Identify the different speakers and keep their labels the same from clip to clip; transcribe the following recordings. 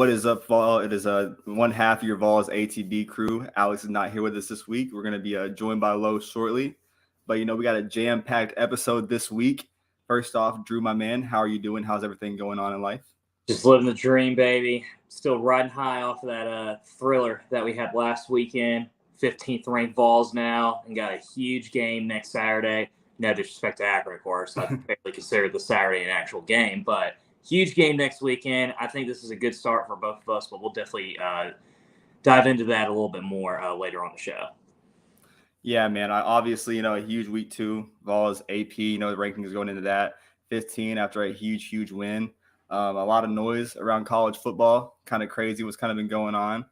Speaker 1: What is up, Vol? It is one half of your Vols ATB crew. Alex is not here with us this week. We're going to be joined by Lo shortly. But, we got a jam-packed episode this week. First off, Drew, my man, how are you doing? How's everything going on in life?
Speaker 2: Just living the dream, baby. Still riding high off of that thriller that we had last weekend. 15th ranked Vols now, and got a huge game next Saturday. No disrespect to Akron, of course. I barely consider the Saturday an actual game, but huge game next weekend. I think this is a good start for both of us, but we'll definitely dive into that a little bit more later on the show.
Speaker 1: Yeah, man. Obviously, a huge week 2. Vols AP, the rankings going into that. 15 after a huge win. A lot of noise around college football. Kind of crazy what's kind of been going on.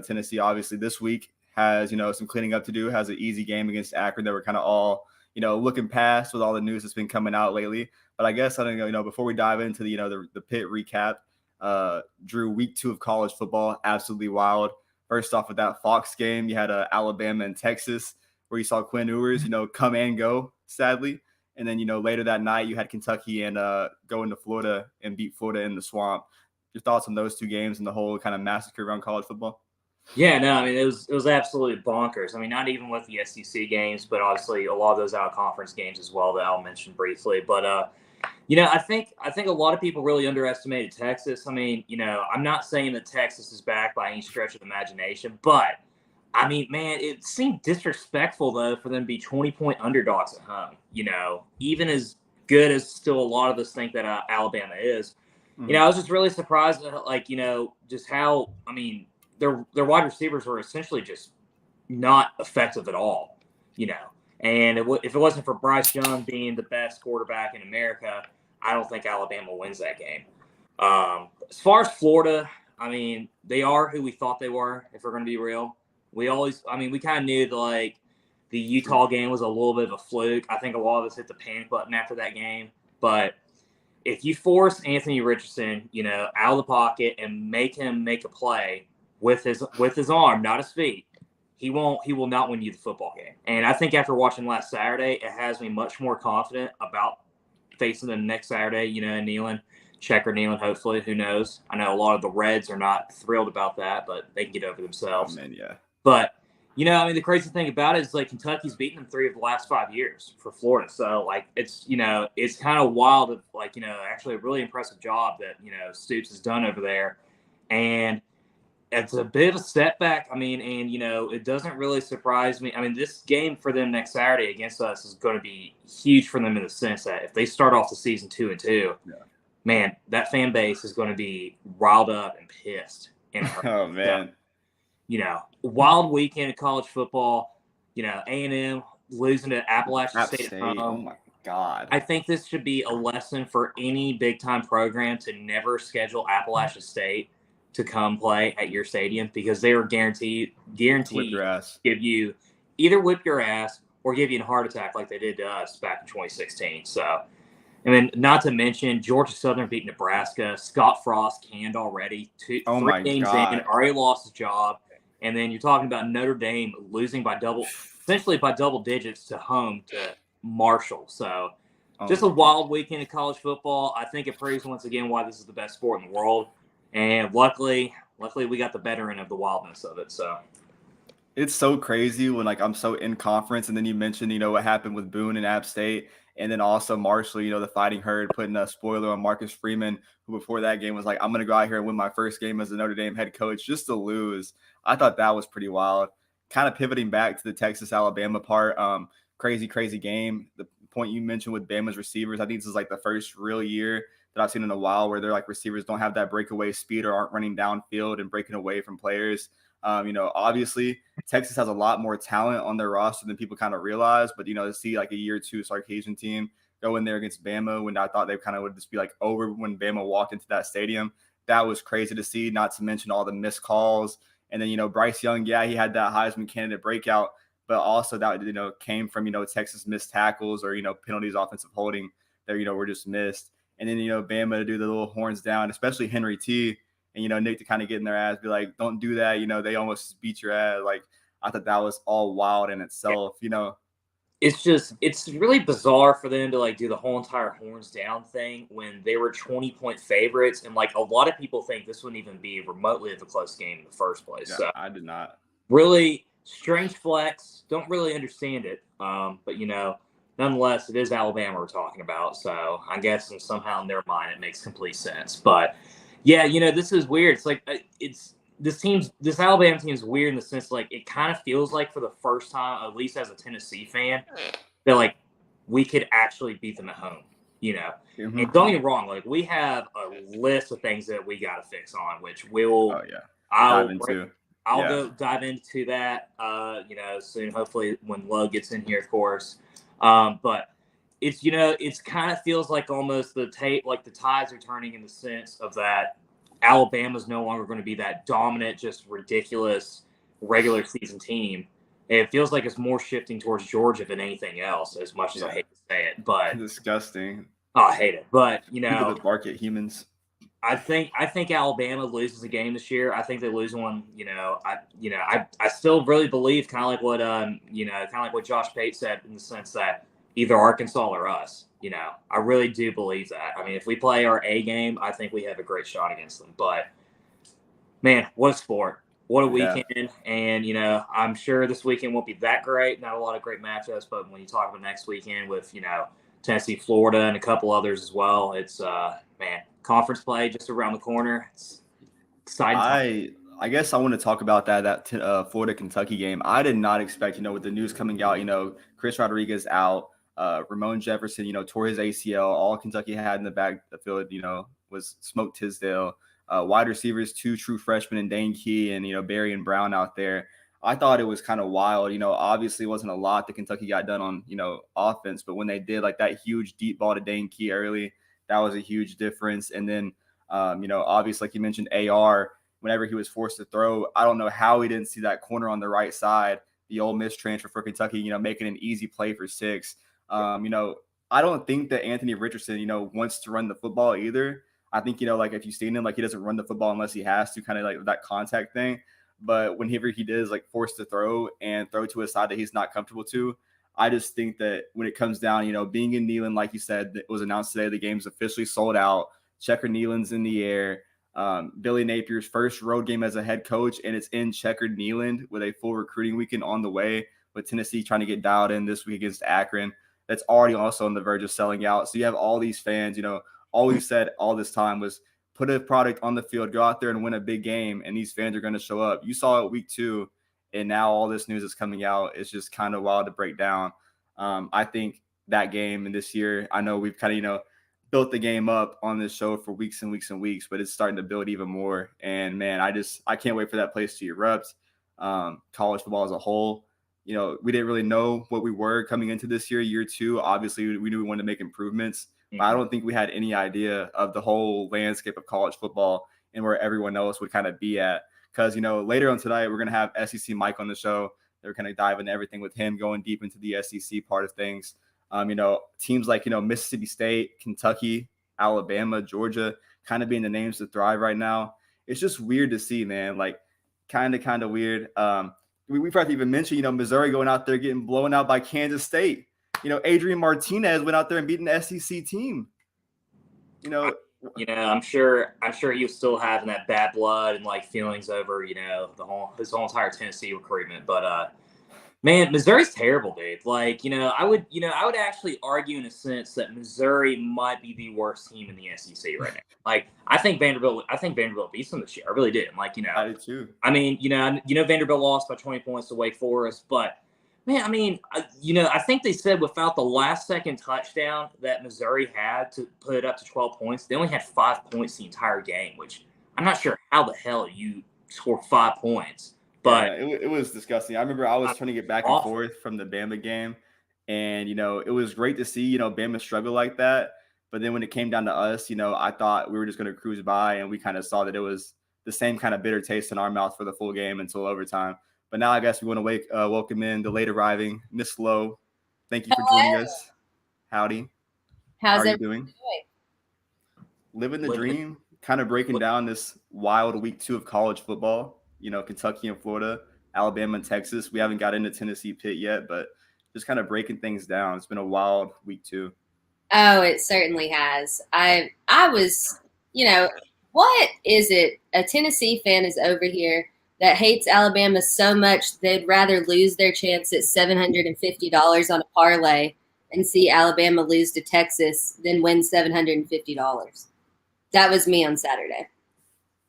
Speaker 1: Tennessee, obviously, this week has, some cleaning up to do. Has an easy game against Akron that we're kind of all, looking past with all the news that's been coming out lately. But I guess I don't know, before we dive into the Pitt recap, Drew, week 2 of college football, absolutely wild. First off, with that Fox game, you had Alabama and Texas, where you saw Quinn Ewers, come and go, sadly. And then, later that night, you had Kentucky and go into Florida and beat Florida in the swamp. Your thoughts on those 2 games and the whole kind of massacre around college football?
Speaker 2: Yeah, no, I mean, it was absolutely bonkers. I mean, not even with the SEC games, but obviously a lot of those out-of-conference games as well that I'll mention briefly. But, I think a lot of people really underestimated Texas. I mean, I'm not saying that Texas is back by any stretch of the imagination, but, I mean, man, it seemed disrespectful, though, for them to be 20-point underdogs at home. Even as good as still a lot of us think that Alabama is.
Speaker 1: Mm-hmm.
Speaker 2: I was just really surprised at, just how, I mean, their wide receivers were essentially just not effective at all, And if it wasn't for Bryce Young being the best quarterback in America, I don't think Alabama wins that game. As far as Florida, I mean, they are who we thought they were, if we're going to be real. We kind of knew the Utah game was a little bit of a fluke. I think a lot of us hit the panic button after that game. But if you force Anthony Richardson, out of the pocket and make him make a play with his arm, not his feet, he will not win you the football game. And I think after watching last Saturday, it has me much more confident about facing them next Saturday, in Neyland, Checker Neyland, hopefully. Who knows? I know a lot of the Reds are not thrilled about that, but they can get over themselves.
Speaker 1: Oh, man, yeah.
Speaker 2: But, the crazy thing about it is, Kentucky's beaten them 3 of the last 5 years for Florida. So, it's kind of wild, actually a really impressive job that, Stoops has done over there. And it's a bit of a setback. I mean, and, it doesn't really surprise me. I mean, this game for them next Saturday against us is going to be huge for them in the sense that if they start off the season 2-2, man, that fan base is going to be riled up and pissed.
Speaker 1: Oh, man.
Speaker 2: Wild weekend of college football, A&M losing to Appalachian State at home.
Speaker 1: Oh, my God.
Speaker 2: I think this should be a lesson for any big-time program to never schedule Appalachian State to come play at your stadium because they are guaranteed
Speaker 1: whip your ass.
Speaker 2: Give you either whip your ass or give you a heart attack like they did to us back in 2016. So, not to mention Georgia Southern beat Nebraska. Scott Frost canned already. 3 games in, already lost his job. And then you're talking about Notre Dame losing essentially by double digits to home to Marshall. So just a wild weekend of college football. I think it proves once again why this is the best sport in the world. And luckily we got the better end of the wildness of it. So
Speaker 1: it's so crazy when I'm so in conference, and then you mentioned what happened with Boone and App State, and then also Marshall, the Fighting Herd putting a spoiler on Marcus Freeman, who before that game was like, I'm gonna go out here and win my first game as a Notre Dame head coach just to lose. I thought that was pretty wild. Kind of pivoting back to the Texas Alabama part, crazy game. The point you mentioned with Bama's receivers, I think this is the first real year that I've seen in a while where they're receivers don't have that breakaway speed or aren't running downfield and breaking away from players. Obviously Texas has a lot more talent on their roster than people kind of realize, but to see a year 2 Sarkisian team go in there against Bama when I thought they kind of would just be over when Bama walked into that stadium, that was crazy to see, not to mention all the missed calls. And then, Bryce Young, yeah, he had that Heisman candidate breakout, but also that, came from, Texas missed tackles or, penalties, offensive holding that, were just missed. And then, Bama to do the little horns down, especially Henry T. And, Nick to kind of get in their ass, be like, don't do that. They almost beat your ass. I thought that was all wild in itself,
Speaker 2: it's really bizarre for them to like do the whole entire horns down thing when they were 20-point favorites, and like a lot of people think this wouldn't even be remotely of a close game in the first place.
Speaker 1: Yeah,
Speaker 2: So
Speaker 1: I did not.
Speaker 2: really strange flex. Don't really understand it. But nonetheless, it is Alabama we're talking about. So I guess somehow in their mind it makes complete sense. But yeah, this is weird. It's like this Alabama team is weird in the sense like it kind of feels like for the first time, at least as a Tennessee fan, that like we could actually beat them at home.
Speaker 1: Mm-hmm.
Speaker 2: And don't get me wrong, like we have a list of things that we got to fix on, which we'll
Speaker 1: dive into.
Speaker 2: I'll go dive into that, soon. Hopefully, when Lowe gets in here, of course. But it's kind of feels like almost the tides are turning in the sense of that Alabama's no longer going to be that dominant, just ridiculous regular season team. It feels like it's more shifting towards Georgia than anything else. As much as I hate to say it, but
Speaker 1: disgusting.
Speaker 2: Oh, I hate it. But
Speaker 1: people that bark at humans.
Speaker 2: I think Alabama loses a game this year. I think they lose one. I still really believe kind of like what Josh Pate said in the sense that either Arkansas or us. I really do believe that. I mean, if we play our A game, I think we have a great shot against them. But man, what a sport! What a weekend! And I'm sure this weekend won't be that great. Not a lot of great matchups, but when you talk about next weekend with Tennessee, Florida, and a couple others as well, it's conference play just around the corner. It's exciting.
Speaker 1: I guess I want to talk about that Florida Kentucky game. I did not expect, with the news coming out, Chris Rodriguez out, Ramon Jefferson, tore his ACL. All Kentucky had in the backfield, was Smoke Tisdale. Wide receivers, 2 true freshmen in Dane Key and Barry and Brown out there. I thought it was kind of wild. Obviously it wasn't a lot that Kentucky got done on, offense, but when they did like that huge deep ball to Dane Key early, that was a huge difference. And then, obviously, like you mentioned, AR, whenever he was forced to throw, I don't know how he didn't see that corner on the right side, the Ole Miss transfer for Kentucky, making an easy play for 6. I don't think that Anthony Richardson, wants to run the football either. I think, like if you've seen him, like he doesn't run the football unless he has to, kind of like that contact thing. But whenever he is like forced to throw to a side that he's not comfortable to, I just think that when it comes down, being in Neyland, like you said, it was announced today, the game's officially sold out. Checker Neyland's in the air. Billy Napier's first road game as a head coach, and it's in Checkered Neyland with a full recruiting weekend on the way, with Tennessee trying to get dialed in this week against Akron. That's already also on the verge of selling out. So you have all these fans, all we said all this time was put a product on the field, go out there and win a big game, and these fans are going to show up. You saw it week 2, and now all this news is coming out. It's just kind of wild to break down. I think that game and this year, I know we've kind of, built the game up on this show for weeks and weeks and weeks, but it's starting to build even more. And man, I can't wait for that place to erupt. College football as a whole, we didn't really know what we were coming into this year 2. Obviously, we knew we wanted to make improvements, but I don't think we had any idea of the whole landscape of college football and where everyone else would kind of be at. Because, later on tonight, we're going to have SECMIKE on the show. They're going to dive into everything with him, going deep into the SEC part of things. Teams like, Mississippi State, Kentucky, Alabama, Georgia, kind of being the names to thrive right now. It's just weird to see, man, like kind of weird. We forgot to even mention, Missouri going out there getting blown out by Kansas State. Adrian Martinez went out there and beat an SEC team.
Speaker 2: I'm sure you still having that bad blood and like feelings over, his whole entire Tennessee recruitment. But man, Missouri's terrible, dude. Like, I would actually argue in a sense that Missouri might be the worst team in the SEC right now. Like, I think Vanderbilt beats them this year. I really did. Like,
Speaker 1: I did too.
Speaker 2: I mean, Vanderbilt lost by 20 points to Wake Forest, but man, I mean, I think they said without the last second touchdown that Missouri had to put it up to 12 points, they only had 5 points the entire game, which I'm not sure how the hell you score 5 points. But
Speaker 1: yeah, it was disgusting. I remember I was turning it back and forth from the Bama game, and it was great to see Bama struggle like that. But then when it came down to us, I thought we were just going to cruise by, and we kind of saw that it was the same kind of bitter taste in our mouth for the full game until overtime. But now I guess we want to welcome in the late arriving Miss Lowe. Thank you for joining us. Howdy.
Speaker 3: How
Speaker 1: are you doing? Living the dream. Kind of breaking down this wild week 2 of college football. Kentucky and Florida, Alabama and Texas. We haven't got into Tennessee, Pitt yet, but just kind of breaking things down. It's been a wild week 2.
Speaker 3: Oh, it certainly has. I was, what is it? A Tennessee fan is over here that hates Alabama so much they'd rather lose their chance at $750 on a parlay and see Alabama lose to Texas than win $750. That was me on Saturday.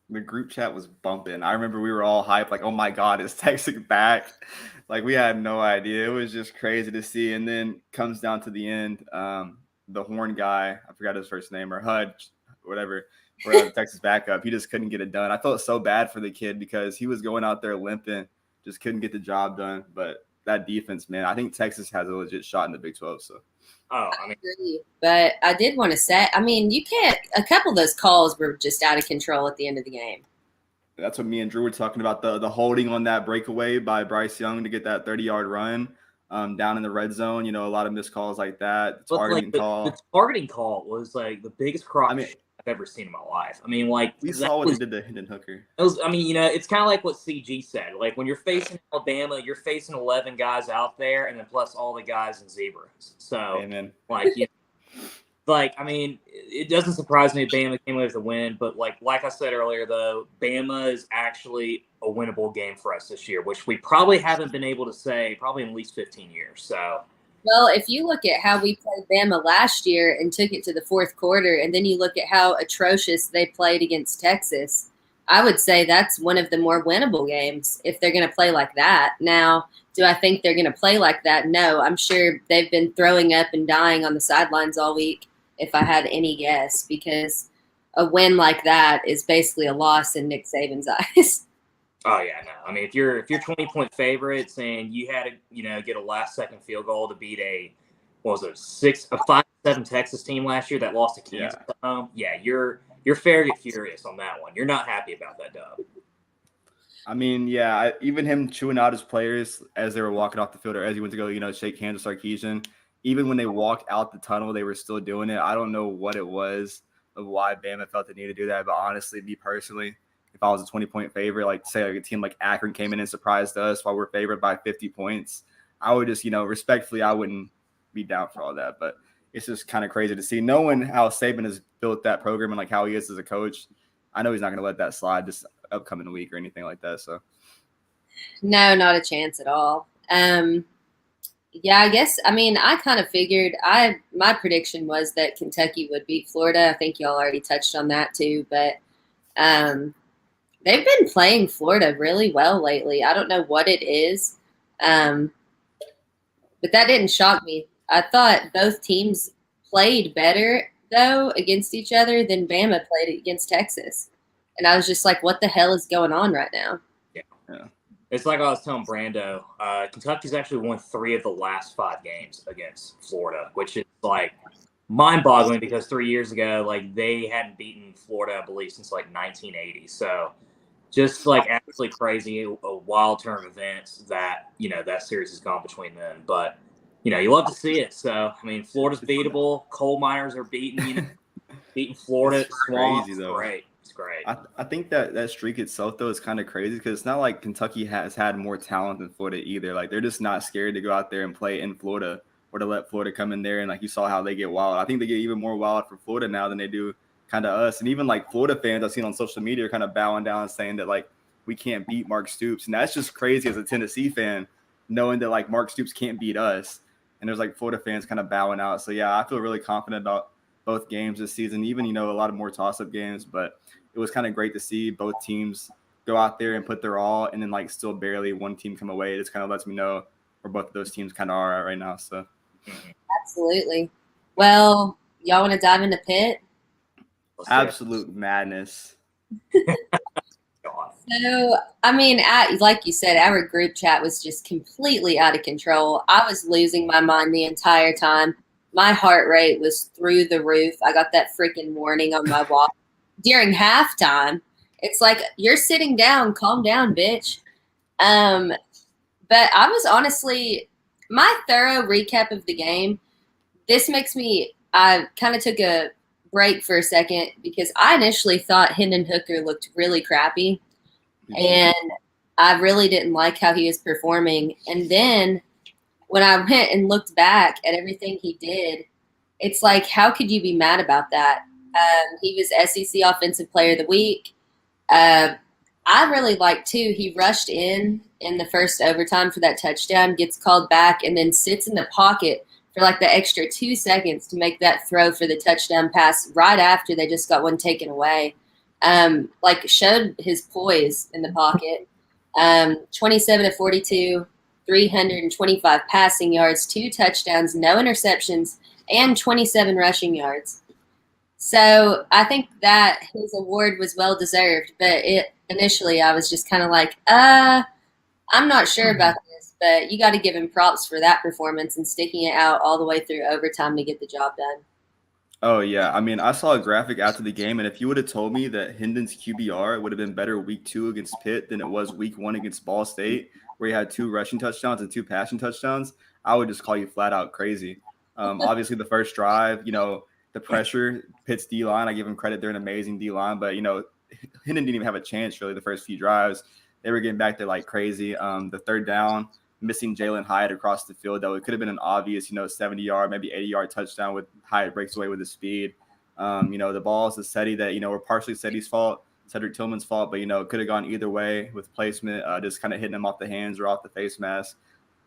Speaker 1: The group chat was bumping. I remember we were all hyped, like, oh my God, is Texas back? Like, we had no idea. It was just crazy to see. And then comes down to the end. The horn guy, I forgot his first name, or HUD, whatever, for the Texas backup. He just couldn't get it done. I felt so bad for the kid because he was going out there limping, just couldn't get the job done. But that defense, man, I think Texas has a legit shot in the Big 12. So,
Speaker 3: I agree. But I did want to say, you can't. A couple of those calls were just out of control at the end of the game.
Speaker 1: That's what me and Drew were talking about, the holding on that breakaway by Bryce Young to get that 30-yard run. Down in the red zone, a lot of missed calls like that.
Speaker 2: The targeting call was like the biggest crop I've ever seen in my life. We
Speaker 1: saw what he did to Hendon Hooker.
Speaker 2: It was, it's kind of like what CG said. Like when you're facing Alabama, you're facing 11 guys out there, and then plus all the guys in zebras. So,
Speaker 1: amen.
Speaker 2: It doesn't surprise me Bama came away with a win, but like I said earlier, though, Bama is actually a winnable game for us this year, which we probably haven't been able to say probably in at least 15 years. So,
Speaker 3: well, if you look at how we played Bama last year and took it to the fourth quarter, and then you look at how atrocious they played against Texas, I would say that's one of the more winnable games if they're going to play like that. Now, do I think they're going to play like that? No, I'm sure they've been throwing up and dying on the sidelines all week, if I had any guess, because a win like that is basically a loss in Nick Saban's eyes.
Speaker 2: Oh yeah, no. If you're 20-point favorites and you had to, get a last-second field goal to beat a 5-7 Texas team last year that lost to Kansas at home, you're fairly furious on that one. You're not happy about that dub.
Speaker 1: Even him chewing out his players as they were walking off the field, or as he went to go, shake hands with Sarkisian. Even when they walked out the tunnel, they were still doing it. I don't know what it was of why Bama felt the need to do that. But honestly, me personally, if I was a 20-point favorite, like a team like Akron came in and surprised us while we're favored by 50 points, I would just, respectfully, I wouldn't be down for all that. But it's just kind of crazy to see. Knowing how Saban has built that program and like how he is as a coach, I know he's not going to let that slide this upcoming week or anything like that. So,
Speaker 3: no, not a chance at all. I guess, I kind of figured my prediction was that Kentucky would beat Florida. I think y'all already touched on that too, but they've been playing Florida really well lately. I don't know what it is, but that didn't shock me. I thought both teams played better, though, against each other than Bama played against Texas. And I was just like, what the hell is going on right now?
Speaker 2: Yeah. It's like I was telling Brando, Kentucky's actually won 3 of the last 5 games against Florida, which is like mind-boggling because 3 years ago, like they hadn't beaten Florida, I believe, since like 1980. So just like absolutely crazy, a wild turn of events that, that series has gone between them. But, you love to see it. So, Florida's beatable. Coal miners are beating Florida. Swamp. Crazy, though. Great. It's great.
Speaker 1: I think that streak itself, though, is kind of crazy because it's not like Kentucky has had more talent than Florida either. Like, they're just not scared to go out there and play in Florida or to let Florida come in there. And, like, you saw how they get wild. I think they get even more wild for Florida now than they do kind of us. And even, like, Florida fans I've seen on social media are kind of bowing down and saying that, like, we can't beat Mark Stoops. And that's just crazy as a Tennessee fan, knowing that, like, Mark Stoops can't beat us. And there's, like, Florida fans kind of bowing out. So, yeah, I feel really confident about both games this season, even, a lot of more toss-up games. But it was kind of great to see both teams go out there and put their all, and then, like, still barely one team come away. It just kind of lets me know where both of those teams kind of are at right now. So,
Speaker 3: absolutely. Well, y'all want to dive into Pitt?
Speaker 1: Absolute madness.
Speaker 3: So, like you said, our group chat was just completely out of control. I was losing my mind the entire time. My heart rate was through the roof. I got that freaking warning on my watch during halftime. It's like, you're sitting down, calm down, bitch. But I was honestly, my thorough recap of the game, I kind of took a break for a second because I initially thought Hendon Hooker looked really crappy. And I really didn't like how he was performing. And then when I went and looked back at everything he did, it's like, how could you be mad about that? He was SEC Offensive Player of the Week. I really like, too, he rushed in the first overtime for that touchdown, gets called back, and then sits in the pocket for like the extra 2 seconds to make that throw for the touchdown pass right after they just got one taken away. Like, showed his poise in the pocket. 27 of 42, 325 passing yards, 2 touchdowns, no interceptions, and 27 rushing yards. So I think that his award was well deserved, but initially I was just kind of like, I'm not sure about this, but you got to give him props for that performance and sticking it out all the way through overtime to get the job done.
Speaker 1: Oh, yeah. I mean, I saw a graphic after the game, and if you would have told me that Hendon's QBR would have been better week 2 against Pitt than it was week 1 against Ball State, where he had 2 rushing touchdowns and 2 passing touchdowns, I would just call you flat out crazy. Obviously, the first drive, the pressure, Pitt's D-line, I give him credit. They're an amazing D-line, but, Hendon didn't even have a chance, really, the first few drives. They were getting back there like crazy. The third down, missing Jalen Hyatt across the field, though it could have been an obvious, 70-yard, maybe 80-yard touchdown with Hyatt breaks away with his speed. The balls to Seti that, were partially Seti's fault, Cedric Tillman's fault, but, could have gone either way with placement, just kind of hitting him off the hands or off the face mask.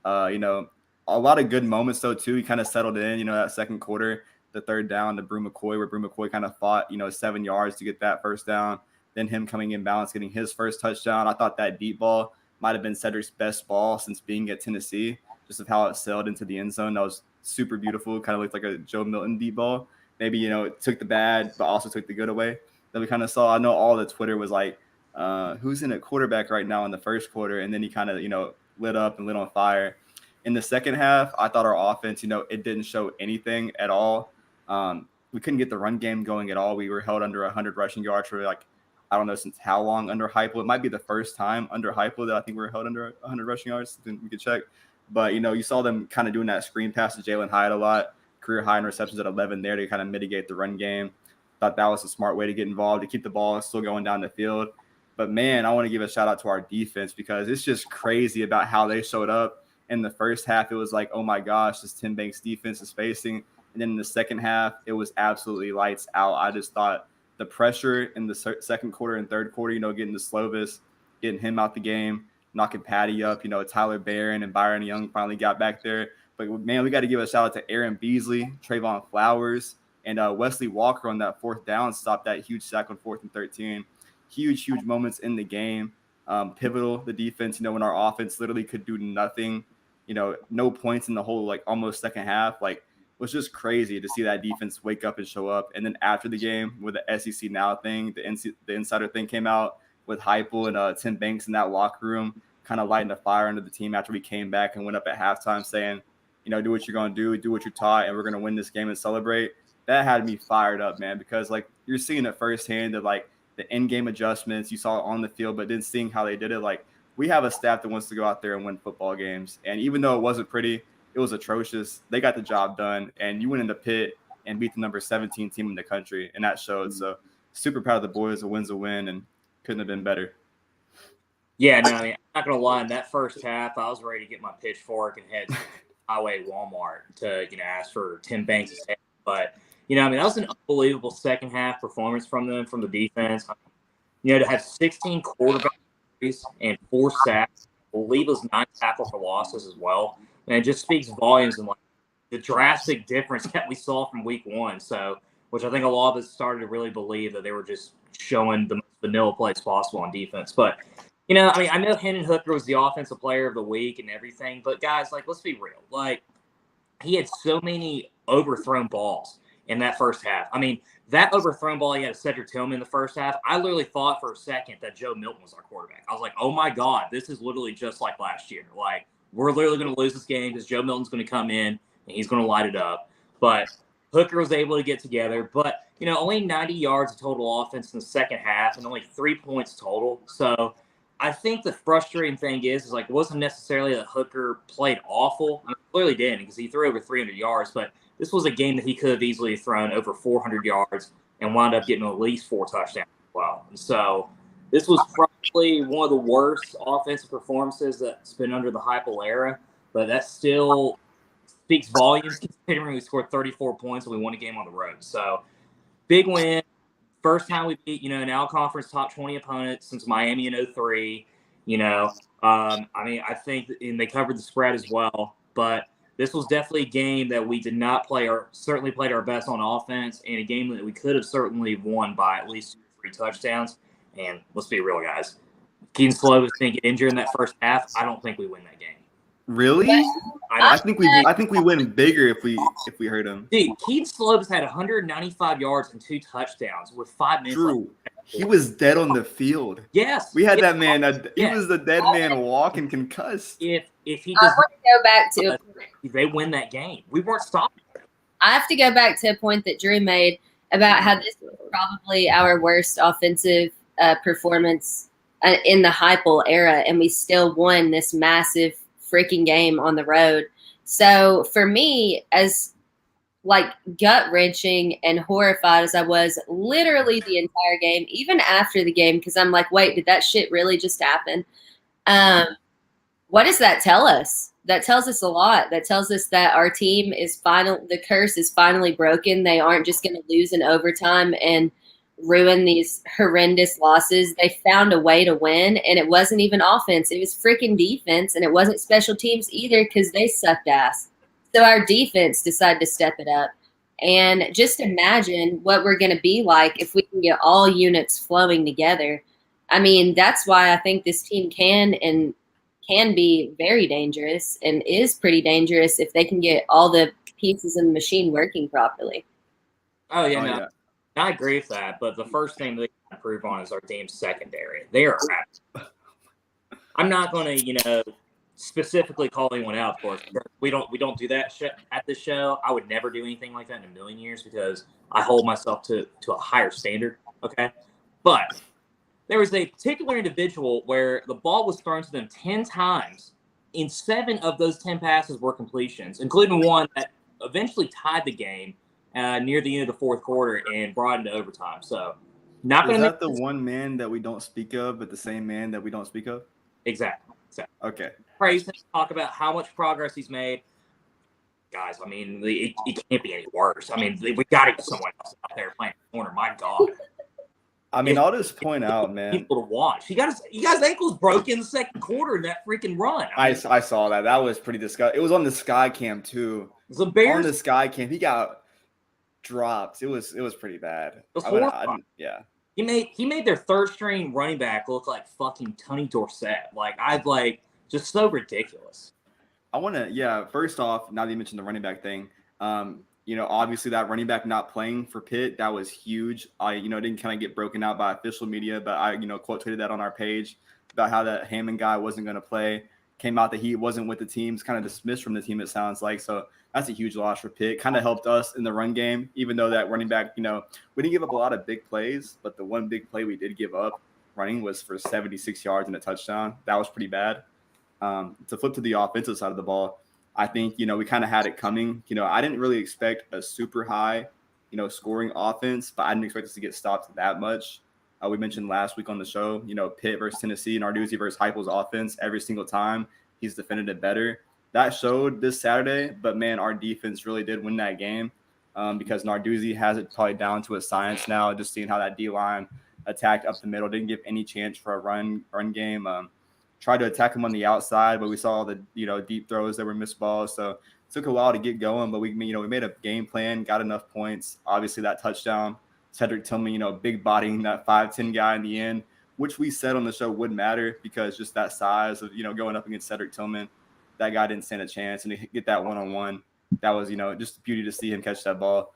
Speaker 1: A lot of good moments, though, too. He kind of settled in, that second quarter, the third down to Brew McCoy, where Brew McCoy kind of fought, 7 yards to get that first down. Then him coming in balance, getting his first touchdown. I thought that deep ball might have been Cedric's best ball since being at Tennessee, just of how it sailed into the end zone. That was super beautiful. Kind of looked like a Joe Milton deep ball. Maybe, it took the bad, but also took the good away that we kind of saw. I know all the Twitter was like, who's in a quarterback right now in the first quarter? And then he kind of, lit up and lit on fire. In the second half, I thought our offense, it didn't show anything at all. We couldn't get the run game going at all. We were held under 100 rushing yards for I don't know since how long under Heupel. It might be the first time under Heupel that I think we were held under 100 rushing yards. We could check. But, you saw them kind of doing that screen pass to Jalen Hyatt a lot. Career high in receptions at 11 there to kind of mitigate the run game. Thought that was a smart way to get involved, to keep the ball still going down the field. But, man, I want to give a shout out to our defense because it's just crazy about how they showed up. In the first half, it was like, oh, my gosh, this Tim Banks defense is facing. And then in the second half, it was absolutely lights out. I just thought the pressure in the second quarter and third quarter, getting the Slovis, getting him out the game, knocking Patty up, Tyler Barron and Byron Young finally got back there. But, man, we got to give a shout out to Aaron Beasley, Trayvon Flowers, and Wesley Walker on that fourth down stopped that huge sack on 4th and 13. Huge moments in the game. Pivotal, the defense, when our offense literally could do nothing, no points in the whole, almost second half. It was just crazy to see that defense wake up and show up. And then after the game, with the SEC Now thing, the insider thing came out with Heupel and Tim Banks in that locker room, kind of lighting a fire under the team after we came back and went up at halftime saying, do what you're going to do what you're taught, and we're going to win this game and celebrate. That had me fired up, man, because, you're seeing it firsthand that, the in-game adjustments you saw on the field, but then seeing how they did it, we have a staff that wants to go out there and win football games. And even though it wasn't pretty, it was atrocious. They got the job done, and you went into Pitt and beat the number 17 team in the country, and that showed. So super proud of the boys. A win's a win, and couldn't have been better.
Speaker 2: Yeah, no, I'm not going to lie. In that first half, I was ready to get my pitchfork and head to Highway Walmart to, ask for Tim Banks' head. But, that was an unbelievable second half performance from them, from the defense. To have 16 quarterback and 4 sacks, I believe it was 9 tackle for losses as well. And it just speaks volumes and the drastic difference that we saw from week 1. So, which I think a lot of us started to really believe that they were just showing the most vanilla plays possible on defense. But, I know Hendon Hooker was the offensive player of the week and everything, but guys, let's be real. He had so many overthrown balls in that first half. That overthrown ball he had to Cedric Tillman in the first half, I literally thought for a second that Joe Milton was our quarterback. I was like, oh my God, this is literally just like last year. We're literally going to lose this game because Joe Milton's going to come in and he's going to light it up. But Hooker was able to get together. But, only 90 yards of total offense in the second half and only 3 points total. So I think the frustrating thing is it wasn't necessarily that Hooker played awful. Clearly didn't because he threw over 300 yards. But this was a game that he could have easily thrown over 400 yards and wound up getting at least 4 touchdowns as well. And so this was probably one of the worst offensive performances that's been under the Heupel era. but that still speaks volumes considering we scored 34 points and we won a game on the road. So big win. First time we beat, an all-conference top 20 opponent since Miami in 2003. I think and they covered the spread as well. But this was definitely a game that we did not certainly played our best on offense, and a game that we could have certainly won by at least 2 or 3 touchdowns. And let's be real, guys. Keaton Slovis didn't get injured in that first half. I don't think we win that game.
Speaker 1: Really? I think we win bigger if we hurt him.
Speaker 2: Dude, Keaton Slovis had 195 yards and 2 touchdowns with 5 minutes.
Speaker 1: True. He was dead on the field.
Speaker 2: Yes.
Speaker 1: We had that man. He was the dead man walking concussed.
Speaker 2: If he
Speaker 3: I
Speaker 2: just
Speaker 3: want to go back to
Speaker 2: they win that game. We weren't stopping.
Speaker 3: I have to go back to a point that Drew made about how this was probably our worst offensive performance in the Heupel era, and we still won this massive freaking game on the road. So for me, as gut-wrenching and horrified as I was literally the entire game, even after the game, because I'm like, wait, did that shit really just happen? What does that tell us? That tells us a lot. That tells us that our team the curse is finally broken. They aren't just going to lose in overtime and ruin these horrendous losses. They found a way to win, and it wasn't even offense. It was freaking defense, and it wasn't special teams either because they sucked ass. So our defense decided to step it up. And just imagine what we're going to be like if we can get all units flowing together. I mean, that's why I think this team can be very dangerous and is pretty dangerous if they can get all the pieces in the machine working properly.
Speaker 2: Oh, yeah. I agree with that, but the first thing they can improve on is our team's secondary. They are crap. I'm not going to, specifically call anyone out, of course. We don't do that at this show. I would never do anything like that in a million years because I hold myself to a higher standard, okay? But there was a particular individual where the ball was thrown to them 10 times, and 7 of those 10 passes were completions, including one that eventually tied the game near the end of the fourth quarter and brought into overtime. So, not going to.
Speaker 1: Is that the one man that we don't speak of, but the same man that we don't speak of?
Speaker 2: Exactly.
Speaker 1: Okay.
Speaker 2: Praise him, talk about how much progress he's made. Guys, I mean, it can't be any worse. I mean, we got to get someone else out there playing corner. My God.
Speaker 1: I mean, I'll just point out, man.
Speaker 2: People to watch. He got his ankles broke in the second quarter in that freaking run.
Speaker 1: I saw that. That was pretty disgusting. It was on the Sky Cam too.
Speaker 2: It was embarrassing.
Speaker 1: On the Sky Cam, he got dropped. It was pretty bad.
Speaker 2: It was horrible.
Speaker 1: Yeah.
Speaker 2: He made their third string running back look like fucking Tony Dorsett. Just so ridiculous.
Speaker 1: I want to, first off, now that you mentioned the running back thing, obviously that running back not playing for Pitt, that was huge. Didn't kind of get broken out by official media, but I, quote tweeted that on our page about how that Hammond guy wasn't going to play. Came out that he wasn't with the team, kind of dismissed from the team, it sounds like. So that's a huge loss for Pitt. Kind of helped us in the run game, even though that running back, we didn't give up a lot of big plays, but the one big play we did give up running was for 76 yards and a touchdown. That was pretty bad. To flip to the offensive side of the ball, I think, we kind of had it coming. I didn't really expect a super high, scoring offense, but I didn't expect us to get stopped that much. We mentioned last week on the show, Pitt versus Tennessee and Narduzzi versus Heupel's offense every single time. He's defended it better. That showed this Saturday, but, man, our defense really did win that game because Narduzzi has it probably down to a science now, just seeing how that D-line attacked up the middle, didn't give any chance for a run game. Tried to attack him on the outside, but we saw the deep throws that were missed balls. So it took a while to get going, but we made a game plan, got enough points. Obviously that touchdown, Cedric Tillman, big bodying that 5'10" guy in the end, which we said on the show wouldn't matter because just that size of going up against Cedric Tillman, that guy didn't stand a chance, and to get that one-on-one, that was just a beauty to see him catch that ball.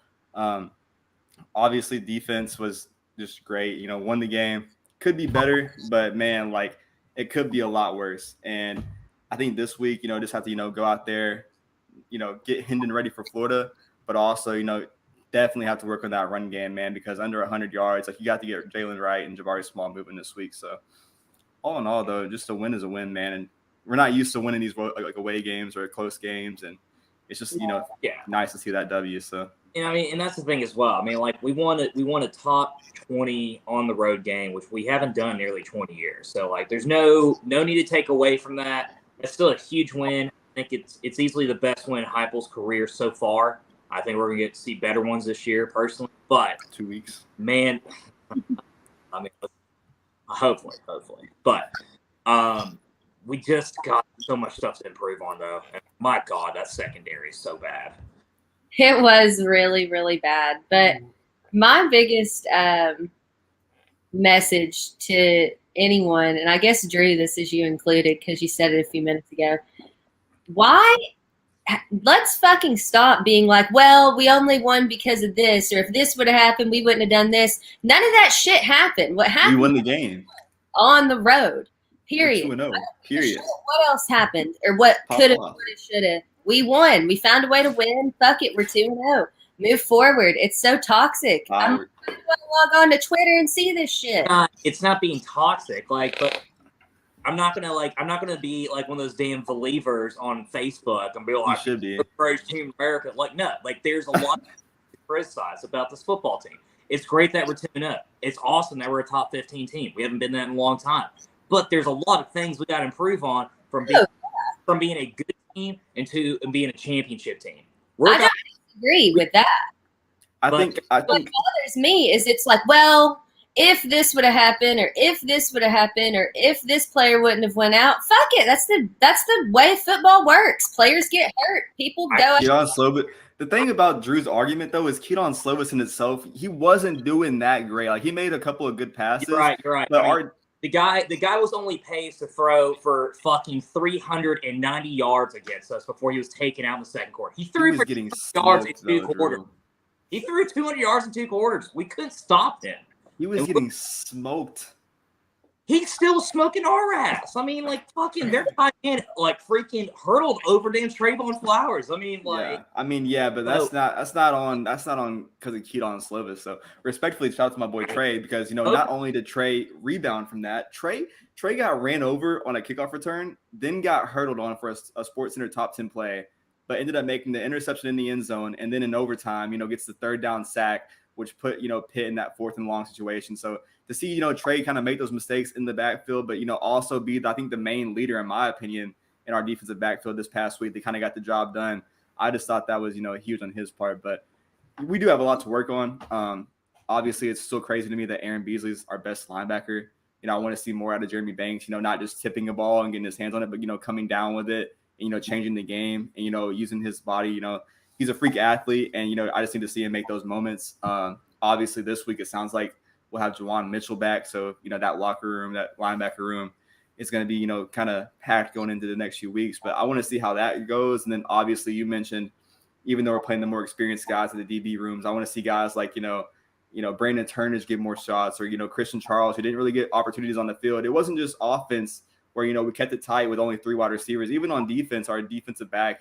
Speaker 1: Obviously defense was just great. Won the game. Could be better, but man, it could be a lot worse. And I think this week, just have to, go out there, get Hendon ready for Florida, but also, definitely have to work on that run game, man, because under 100 yards, you got to get Jalen Wright and Jabari Small moving this week. So all in all, though, just a win is a win, man. And we're not used to winning these away games or close games. And it's just, nice to see that W. So.
Speaker 2: And that's the thing as well. We won a top 20 on the road game, which we haven't done nearly 20 years. So there's no need to take away from that. It's still a huge win. I think it's easily the best win in Heupel's career so far. I think we're going to get to see better ones this year, personally. But
Speaker 1: 2 weeks.
Speaker 2: Man, I mean, hopefully. But we just got so much stuff to improve on, though. And my God, that secondary is so bad.
Speaker 3: It was really, really bad. But my biggest message to anyone, and I guess, Drew, this is you included because you said it a few minutes ago. Let's fucking stop being like, well, we only won because of this, or if this would have happened, we wouldn't have done this. None of that shit happened. What happened?
Speaker 1: We won the game.
Speaker 3: On the road. Period.
Speaker 1: 2-0. Period.
Speaker 3: What else happened? Or what could have, would have, should have? We won. We found a way to win. Fuck it. We're 2-0. Move forward. It's so toxic. I'm going to log on to Twitter and see this shit.
Speaker 2: It's not being toxic, but I'm not gonna be like one of those damn believers on Facebook and be like,
Speaker 1: you should be.
Speaker 2: The greatest team in America. Like, no, like there's a lot to criticize about this football team. It's great that we're 2-0. It's awesome that we're a top 15 team. We haven't been that in a long time. But there's a lot of things we got to improve on from being a good team and being a championship team.
Speaker 3: I don't disagree with that.
Speaker 1: I think
Speaker 3: what bothers me is it's like, well, if this would have happened, or if this would have happened, or if this player wouldn't have went out, fuck it. That's the way football works. Players get hurt. People go out.
Speaker 1: Keaton Slovis. The thing about Drew's argument, though, is Keaton Slovis in itself, he wasn't doing that great. Like, he made a couple of good passes.
Speaker 2: You're right.
Speaker 1: But
Speaker 2: the guy was only paid to throw for fucking 390 yards against us before he was taken out in the second quarter. He threw for 200 yards in 2 quarters. He threw 200 yards in 2 quarters. We couldn't stop him.
Speaker 1: He was getting smoked.
Speaker 2: He's still smoking our ass. I mean, like, fucking, their tight end, like, freaking hurtled over damn Trayvon Flowers. I mean, like,
Speaker 1: but that's not on because of Keaton Slovis. So respectfully, shout out to my boy Trey, because not only did Trey rebound from that, Trey got ran over on a kickoff return, then got hurdled on for a Sports Center top 10 play, but ended up making the interception in the end zone, and then in overtime, gets the 3rd down sack, which put, Pitt in that 4th and long situation. So to see, Trey kind of make those mistakes in the backfield, but, also be, I think, the main leader, in my opinion, in our defensive backfield this past week, they kind of got the job done. I just thought that was, huge on his part. But we do have a lot to work on. Obviously, it's still crazy to me that Aaron Beasley's our best linebacker. I want to see more out of Jeremy Banks, not just tipping a ball and getting his hands on it, but, coming down with it and, changing the game and, using his body, he's a freak athlete, and, I just need to see him make those moments. Obviously, this week it sounds like we'll have Juwan Mitchell back. So, that locker room, that linebacker room is going to be, kind of packed going into the next few weeks. But I want to see how that goes. And then, obviously, you mentioned, even though we're playing the more experienced guys in the DB rooms, I want to see guys like, Brandon Turnage get more shots, or, Christian Charles, who didn't really get opportunities on the field. It wasn't just offense where, we kept it tight with only 3 wide receivers. Even on defense, our defensive back,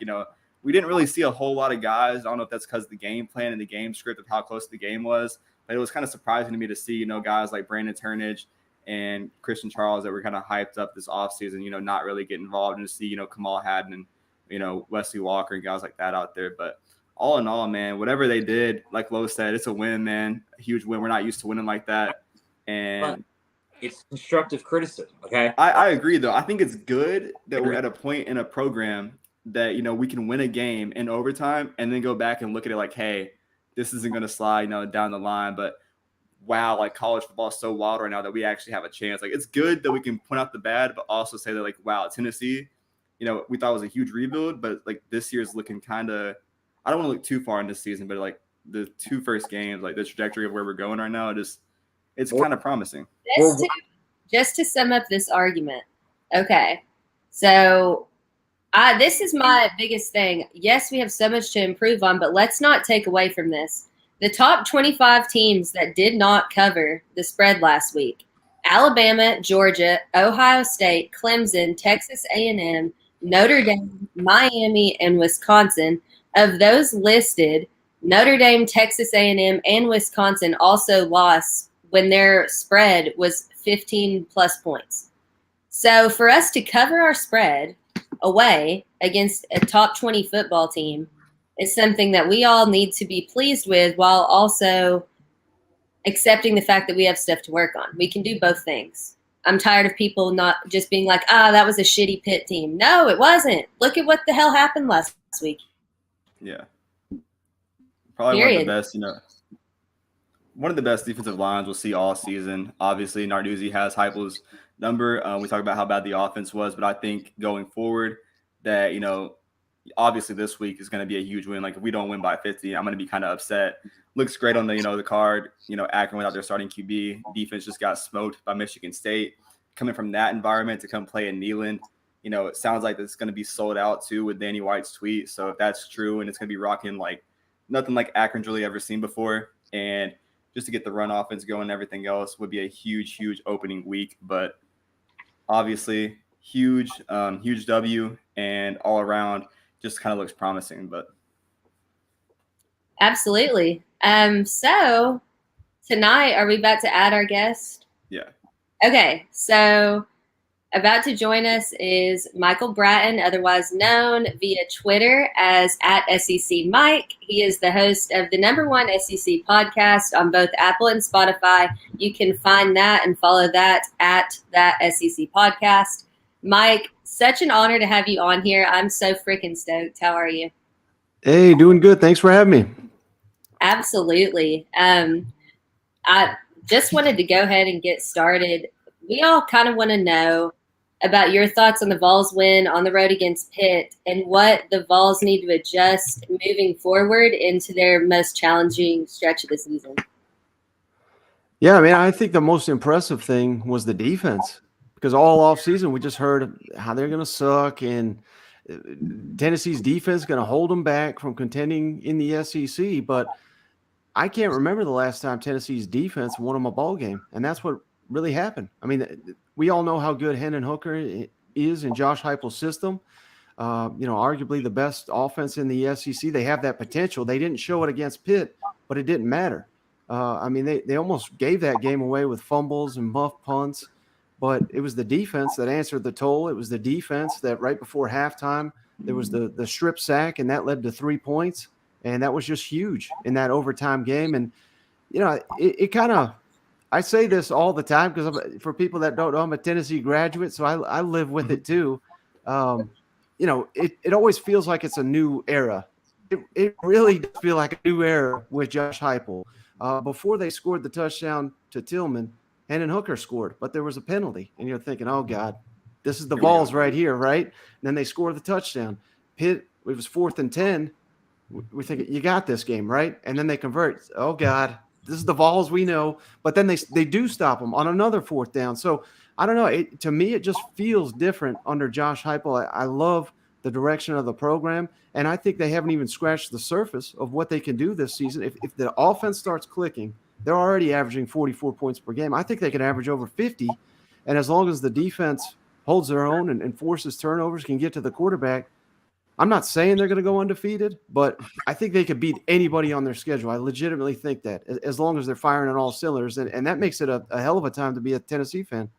Speaker 1: we didn't really see a whole lot of guys. I don't know if that's because of the game plan and the game script of how close the game was, but it was kind of surprising to me to see, guys like Brandon Turnage and Christian Charles that were kind of hyped up this offseason, not really get involved, and to see, Kamal Haddon and, Wesley Walker and guys like that out there. But all in all, man, whatever they did, like Lo said, it's a win, man. A huge win. We're not used to winning like that. And
Speaker 2: it's constructive criticism, okay?
Speaker 1: I agree, though. I think it's good that we're at a point in a program that, we can win a game in overtime and then go back and look at it like, hey, this isn't going to slide, down the line. But wow, like, college football is so wild right now that we actually have a chance. Like, it's good that we can point out the bad, but also say that, like, wow, Tennessee, we thought it was a huge rebuild, but like this year's looking kind of, I don't want to look too far in this season, but like the 2 first games, like the trajectory of where we're going right now, it's kind of promising.
Speaker 3: Just to sum up this argument. Okay. So this is my biggest thing. Yes, we have so much to improve on, but let's not take away from this. The top 25 teams that did not cover the spread last week: Alabama, Georgia, Ohio State, Clemson, Texas A&M, Notre Dame, Miami, and Wisconsin. Of those listed, Notre Dame, Texas A&M, and Wisconsin also lost when their spread was 15 plus points. So for us to cover our spread away against a top 20 football team is something that we all need to be pleased with, while also accepting the fact that we have stuff to work on. We can do both things. I'm tired of people not just being like, that was a shitty Pitt team. No, it wasn't. Look at what the hell happened last week.
Speaker 1: Yeah. Probably
Speaker 3: Period.
Speaker 1: one of the best defensive lines we'll see all season. Obviously, Narduzzi has Heupel's number. We talk about how bad the offense was, but I think going forward that, obviously this week is going to be a huge win. Like if we don't win by 50, I'm going to be kind of upset. Looks great on the card. Akron without their starting QB. Defense just got smoked by Michigan State. Coming from that environment to come play in Neyland, it sounds like it's going to be sold out too with Danny White's tweet. So if that's true, and it's going to be rocking like nothing like Akron's really ever seen before, and just to get the run offense going and everything else would be a huge, huge opening week. But obviously, huge W, and all around just kind of looks promising. But
Speaker 3: absolutely. So tonight, are we about to add our guest?
Speaker 1: Yeah.
Speaker 3: Okay, so about to join us is Michael Bratton, otherwise known via Twitter as @SECMIKE. He is the host of the #1 SEC podcast on both Apple and Spotify. You can find that and follow that @that SEC podcast. Mike, such an honor to have you on here. I'm so freaking stoked. How are you?
Speaker 4: Hey, doing good. Thanks for having me.
Speaker 3: Absolutely. I just wanted to go ahead and get started. We all kind of want to know about your thoughts on the Vols win on the road against Pitt and what the Vols need to adjust moving forward into their most challenging stretch of the season.
Speaker 4: Yeah, I mean, I think the most impressive thing was the defense, because all offseason we just heard how they're going to suck, and Tennessee's defense is going to hold them back from contending in the SEC. But I can't remember the last time Tennessee's defense won them a ball game, and that's what really happened. I mean, we all know how good Hendon Hooker is in Josh Heupel's system. Arguably the best offense in the SEC. They have that potential. They didn't show it against Pitt, but it didn't matter. They almost gave that game away with fumbles and muff punts, but it was the defense that answered the toll. It was the defense that right before halftime, there was the strip sack, and that led to 3 points. And that was just huge in that overtime game. And, it kind of – I say this all the time because for people that don't know, I'm a Tennessee graduate, so I live with it too. It always feels like it's a new era. It really does feel like a new era with Josh Heupel. Before they scored the touchdown to Tillman, Hendon Hooker scored, but there was a penalty. And you're thinking, oh, God, this is the Vols right here, right? And then they scored the touchdown. Pitt, it was 4th and 10. We're thinking, you got this game, right? And then they convert. Oh, God, this is the Vols we know. But then they do stop them on another 4th down. So, I don't know. To me, it just feels different under Josh Heupel. I love the direction of the program, and I think they haven't even scratched the surface of what they can do this season. If the offense starts clicking, they're already averaging 44 points per game. I think they can average over 50, and as long as the defense holds their own and forces turnovers, can get to the quarterback, I'm not saying they're going to go undefeated, but I think they could beat anybody on their schedule. I legitimately think that, as long as they're firing on all cylinders, and that makes it a hell of a time to be a Tennessee fan.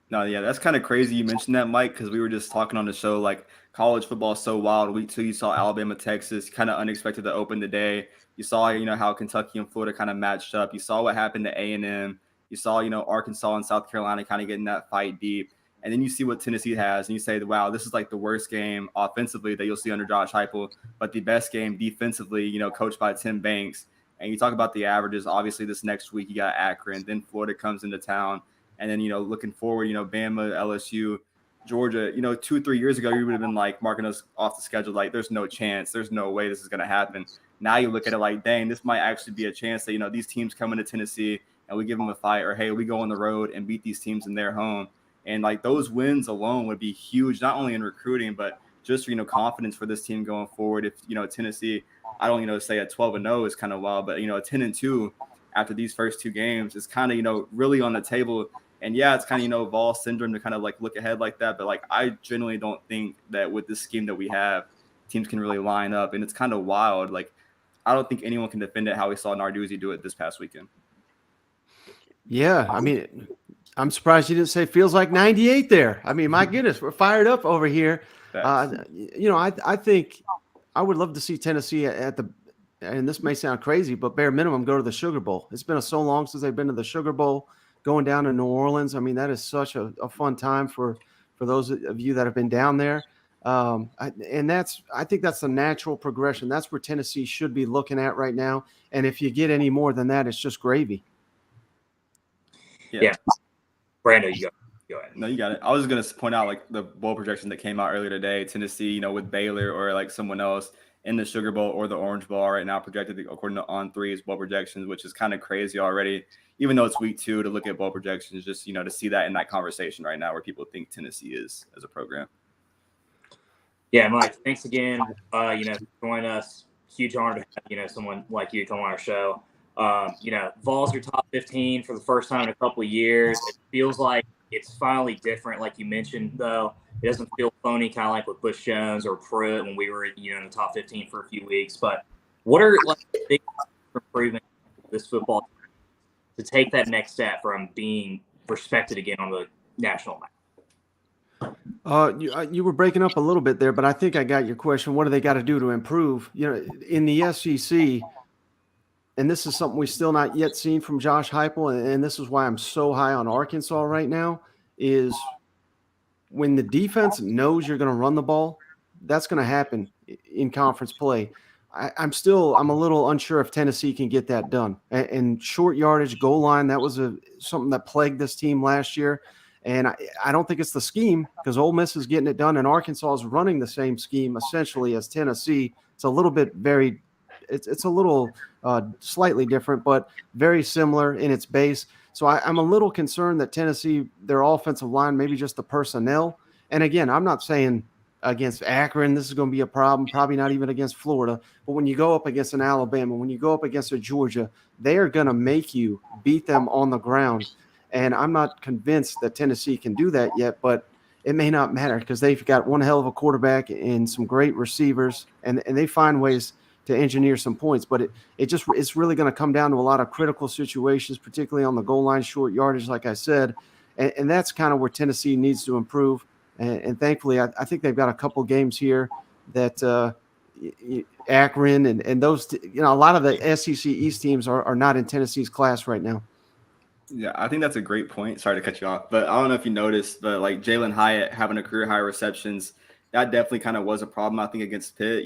Speaker 1: No, yeah, that's kind of crazy you mentioned that, Mike, because we were just talking on the show, like college football is so wild. Week 2, you saw Alabama, Texas, kind of unexpected to open the day. You saw, how Kentucky and Florida kind of matched up. You saw what happened to A&M. You saw, Arkansas and South Carolina kind of getting that fight deep. And then you see what Tennessee has, and you say, wow, this is like the worst game offensively that you'll see under Josh Heupel, but the best game defensively, coached by Tim Banks. And you talk about the averages. Obviously, this next week you got Akron, then Florida comes into town. And then, looking forward, Bama, LSU, Georgia, 2-3 years ago, you would have been like marking us off the schedule. Like, there's no chance. There's no way this is going to happen. Now you look at it like, dang, this might actually be a chance that, these teams come into Tennessee and we give them a fight, or, hey, we go on the road and beat these teams in their home. And like those wins alone would be huge, not only in recruiting, but just, confidence for this team going forward. If, Tennessee, I don't, say a 12-0 is kind of wild, but, a 10-2 after these first 2 games is kind of, really on the table. And yeah, it's kind of, Vols syndrome to kind of like look ahead like that. But like, I genuinely don't think that with this scheme that we have, teams can really line up. And it's kind of wild. Like, I don't think anyone can defend it how we saw Narduzzi do it this past weekend.
Speaker 4: Yeah, I mean, I'm surprised you didn't say feels like 98 there. I mean, my goodness, we're fired up over here. I think I would love to see Tennessee and this may sound crazy, but bare minimum, go to the Sugar Bowl. It's been so long since they've been to the Sugar Bowl. going down to New Orleans. I mean, that is such a fun time for those of you that have been down there. I think that's the natural progression. That's where Tennessee should be looking at right now. And if you get any more than that, it's just gravy.
Speaker 2: Yeah. Brando, you go ahead.
Speaker 1: No, you got it. I was going to point out like the bowl projection that came out earlier today. Tennessee, with Baylor or like someone else in the Sugar Bowl or the Orange Bowl right now projected according to On3's bowl projections, which is kind of crazy already. Even though it's week 2 to look at bowl projections, just to see that in that conversation right now where people think Tennessee is as a program.
Speaker 2: Yeah, Mike, thanks again. For joining us. Huge honor to have, someone like you come on our show. Vols are top 15 for the first time in a couple of years. It feels like it's finally different, like you mentioned, though. It doesn't feel phony, kind of like with Bush Jones or Pruitt when we were, in the top 15 for a few weeks. But what are the big improvements of this football team to take that next step from being respected again on the national map?
Speaker 4: You were breaking up a little bit there, but I think I got your question. What do they got to do to improve? In the SEC, and this is something we still not yet seen from Josh Heupel, and this is why I'm so high on Arkansas right now, is when the defense knows you're going to run the ball, that's going to happen in conference play. I'm a little unsure if Tennessee can get that done. And short yardage, goal line, that was something that plagued this team last year. And I don't think it's the scheme, because Ole Miss is getting it done, and Arkansas is running the same scheme essentially as Tennessee. It's a little bit it's a little slightly different, but very similar in its base. So I'm a little concerned that Tennessee, their offensive line, maybe just the personnel. And again, I'm not saying against Akron this is going to be a problem, probably not even against Florida. But when you go up against an Alabama, when you go up against a Georgia, they are going to make you beat them on the ground. And I'm not convinced that Tennessee can do that yet, but it may not matter because they've got one hell of a quarterback and some great receivers, and they find ways to engineer some points. But it's really going to come down to a lot of critical situations, particularly on the goal line, short yardage, like I said. And that's kind of where Tennessee needs to improve. And thankfully, I think they've got a couple games here that Akron and those, a lot of the SEC East teams are not in Tennessee's class right now.
Speaker 1: Yeah, I think that's a great point. Sorry to cut you off, but I don't know if you noticed, but like Jalen Hyatt having a career high receptions, that definitely kind of was a problem, I think, against Pitt.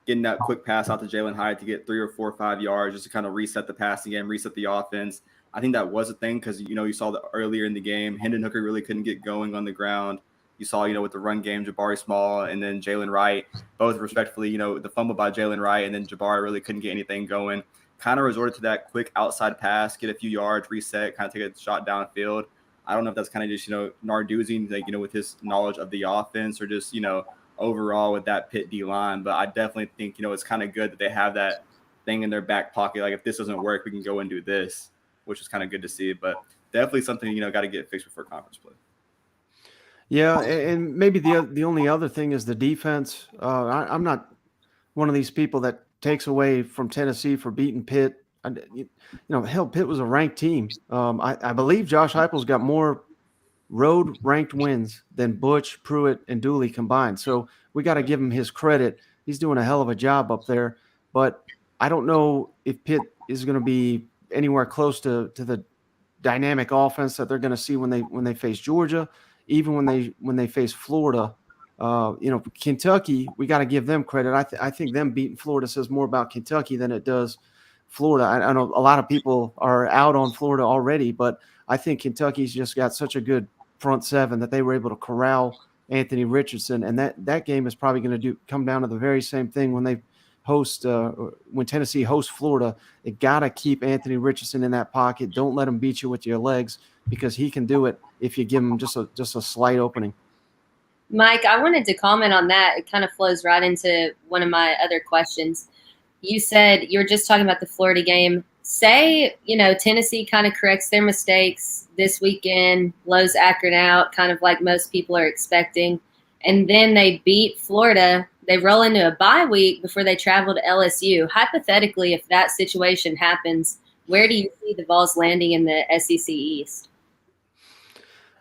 Speaker 1: Getting that quick pass out to Jalen Hyatt to get 3 or 4 or 5 yards just to kind of reset the passing game, reset the offense. I think that was a thing because, you saw that earlier in the game, Hendon Hooker really couldn't get going on the ground. You saw, with the run game, Jabari Small and then Jalen Wright, both respectfully, the fumble by Jalen Wright and then Jabari really couldn't get anything going. Kind of resorted to that quick outside pass, get a few yards, reset, kind of take a shot downfield. I don't know if that's kind of just, Narduzzi, like, with his knowledge of the offense or just, overall with that Pitt D line. But I definitely think, it's kind of good that they have that thing in their back pocket. Like, if this doesn't work, we can go and do this, which is kind of good to see. But definitely something, got to get fixed before conference play.
Speaker 4: Yeah, and maybe the only other thing is the defense. I'm not one of these people that takes away from Tennessee for beating Pitt. Hell, Pitt was a ranked team. I believe Josh Heupel's got more road ranked wins than Butch, Pruitt, and Dooley combined. So we got to give him his credit. He's doing a hell of a job up there. But I don't know if Pitt is going to be anywhere close to the dynamic offense that they're going to see when they face Georgia, even when they face Florida. Kentucky, we got to give them credit. I think them beating Florida says more about Kentucky than it does Florida. I know a lot of people are out on Florida already, but I think Kentucky's just got such a good front seven that they were able to corral Anthony Richardson. And that game is probably going to come down to the very same thing when they host when Tennessee hosts Florida. They got to keep Anthony Richardson in that pocket. Don't let him beat you with your legs because he can do it if you give him just a slight opening.
Speaker 3: Mike, I wanted to comment on that. It kind of flows right into one of my other questions. You said you were just talking about the Florida game. Say, Tennessee kind of corrects their mistakes this weekend, blows Akron out, kind of like most people are expecting, and then they beat Florida. They roll into a bye week before they travel to LSU. Hypothetically, if that situation happens, where do you see the Vols landing in the SEC East?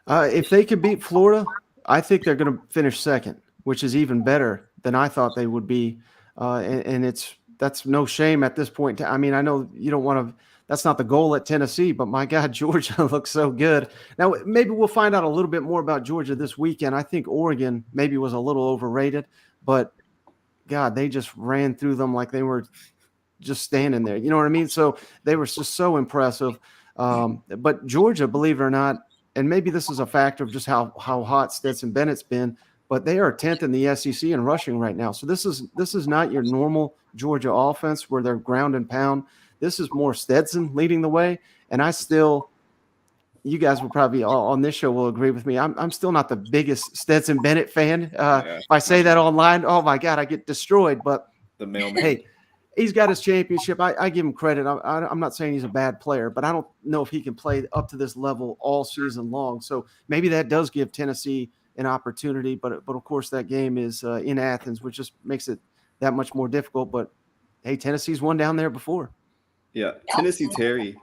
Speaker 4: If they could beat Florida, I think they're going to finish second, which is even better than I thought they would be. And that's no shame at this point. I mean, I know you don't want to that's not the goal at Tennessee, but my God, Georgia looks so good. Now, maybe we'll find out a little bit more about Georgia this weekend. I think Oregon maybe was a little overrated, but God, they just ran through them like they were just standing there. You know what I mean? So they were just so impressive. But Georgia, believe it or not, and maybe this is a factor of just how hot Stetson Bennett's been, but they are 10th in the SEC in rushing right now. So this is not your normal Georgia offense where they're ground and pound. This is more Stetson leading the way. And you guys will probably all on this show will agree with me. I'm still not the biggest Stetson Bennett fan. If I say that online, oh my God, I get destroyed. But hey, he's got his championship. I give him credit. I'm not saying he's a bad player, but I don't know if he can play up to this level all season long. So maybe that does give Tennessee an opportunity. But of course, that game is in Athens, which just makes it that much more difficult. But hey, Tennessee's won down there before.
Speaker 1: Yeah, Tennessee Terry,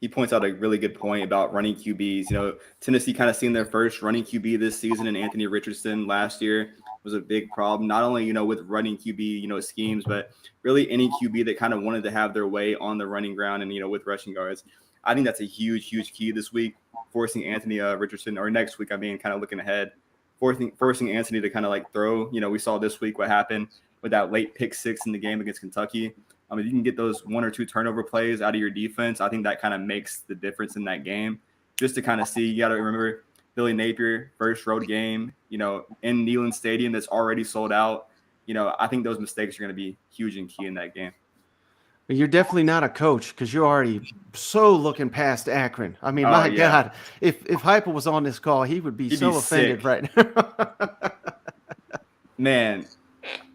Speaker 1: he points out a really good point about running QBs. You know, Tennessee kind of seen their first running QB this season, and Anthony Richardson last year was a big problem. Not only, you know, with running QB, you know, schemes, but really any QB that kind of wanted to have their way on the running ground and, you know, with rushing guards. I think that's a huge, huge key this week, forcing Anthony Richardson, or next week, I mean, kind of looking ahead, forcing Anthony to kind of like throw. You know, we saw this week what happened with that late pick 6 in the game against Kentucky. I mean, you can get those 1 or 2 turnover plays out of your defense. I think that kind of makes the difference in that game. Just to kind of see, you got to remember Billy Napier, first road game, you know, in Neyland Stadium that's already sold out. You know, I think those mistakes are going to be huge and key in that game.
Speaker 4: But you're definitely not a coach because you're already so looking past Akron. I mean, my God, if Heupel was on this call, he'd be offended
Speaker 1: sick
Speaker 4: right now.
Speaker 1: Man.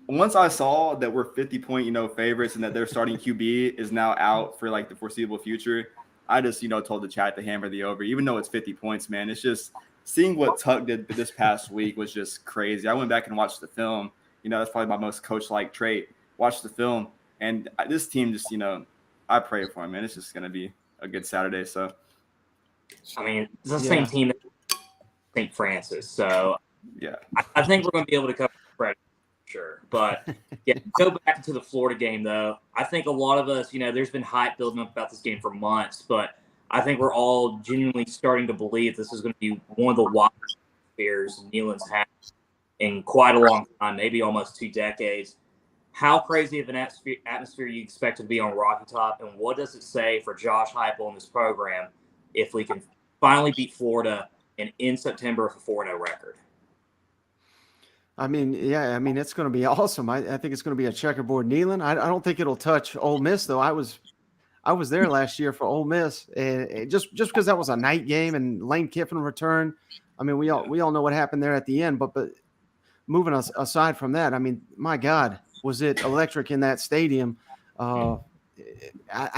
Speaker 1: Once I saw that we're 50-point, you know, favorites and that their starting QB is now out for like the foreseeable future, I just, you know, told the chat to hammer the over, even though it's 50 points, man. It's just seeing what Tuck did this past week was just crazy. I went back and watched the film. You know, that's probably my most coach-like trait. Watch the film. And this team just, you know, I pray for him, man. It's just going to be a good Saturday. So,
Speaker 2: I mean, it's the same team that St. Francis. So,
Speaker 1: yeah,
Speaker 2: I think we're going to be able to cover the spread. Sure. But yeah, go back to the Florida game, though. I think a lot of us, you know, there's been hype building up about this game for months, but I think we're all genuinely starting to believe this is going to be one of the wildest atmospheres Neyland's had in quite a long time, maybe almost 2 decades. How crazy of an atmosphere you expect to be on Rocky Top, and what does it say for Josh Heupel and this program if we can finally beat Florida and in September with a 4-0 record?
Speaker 4: I mean, it's going to be awesome. I think it's going to be a checkerboard Neyland. I don't think it'll touch Ole Miss, though. I was there last year for Ole Miss, and just because that was a night game and Lane Kiffin returned. I mean, we all know what happened there at the end. But moving aside from that, I mean, my God, was it electric in that stadium? I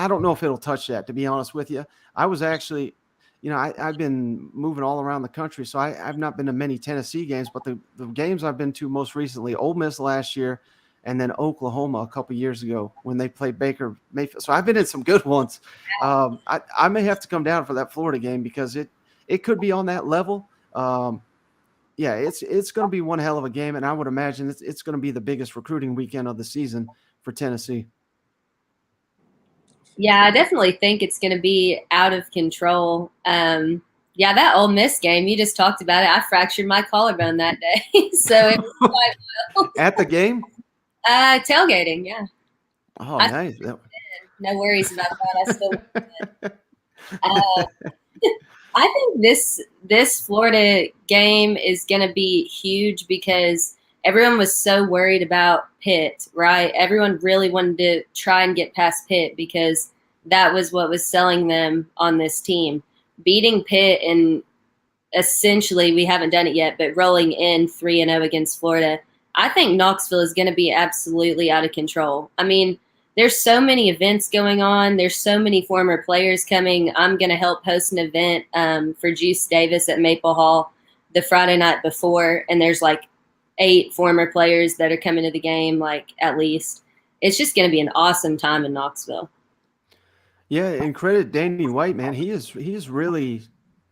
Speaker 4: don't know if it'll touch that, to be honest with you. I was actually. You know, I've been moving all around the country, so I've not been to many Tennessee games, but the games I've been to most recently, Ole Miss last year, and then Oklahoma a couple years ago when they played Baker Mayfield. So I've been in some good ones. I may have to come down for that Florida game because it could be on that level. It's going to be one hell of a game, and I would imagine it's going to be the biggest recruiting weekend of the season for Tennessee.
Speaker 3: Yeah, I definitely think it's going to be out of control. That Ole Miss game, you just talked about it. I fractured my collarbone that day. So it was quite well.
Speaker 4: At the game?
Speaker 3: Tailgating, yeah.
Speaker 4: Oh, nice.
Speaker 3: No worries about that. I still I think this Florida game is going to be huge because everyone was so worried about Pitt, right? Everyone really wanted to try and get past Pitt because that was what was selling them on this team. Beating Pitt and essentially, we haven't done it yet, but rolling in 3-0 against Florida, I think Knoxville is going to be absolutely out of control. I mean, there's so many events going on. There's so many former players coming. I'm going to help host an event for Juice Davis at Maple Hall the Friday night before, and there's like 8 former players that are coming to the game, like at least. It's just going to be an awesome time in Knoxville.
Speaker 4: Yeah, and credit Danny White, man. He is really,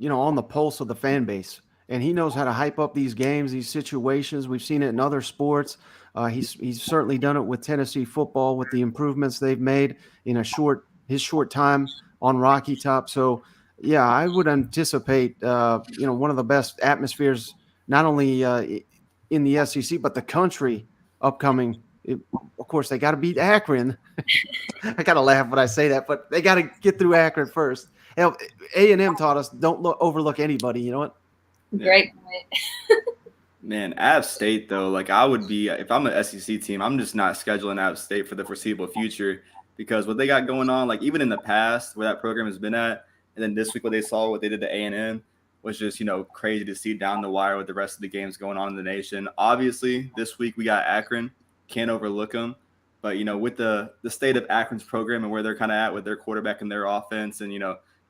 Speaker 4: on the pulse of the fan base, and he knows how to hype up these games, these situations. We've seen it in other sports. He's certainly done it with Tennessee football with the improvements they've made in his short time on Rocky Top. So, yeah, I would anticipate, one of the best atmospheres, not only in the SEC, but the country upcoming. Of course, they got to beat Akron. I got to laugh when I say that, but they got to get through Akron first. Hell, A&M taught us don't overlook anybody. You know what?
Speaker 3: Great point.
Speaker 1: Man, App State though, like I would be if I'm an SEC team, I'm just not scheduling App State for the foreseeable future because what they got going on, like even in the past where that program has been at, and then this week what they did to A&M was just crazy to see down the wire with the rest of the games going on in the nation. Obviously, this week we got Akron, can't overlook them, but with the state of Akron's program and where they're kind of at with their quarterback and their offense, and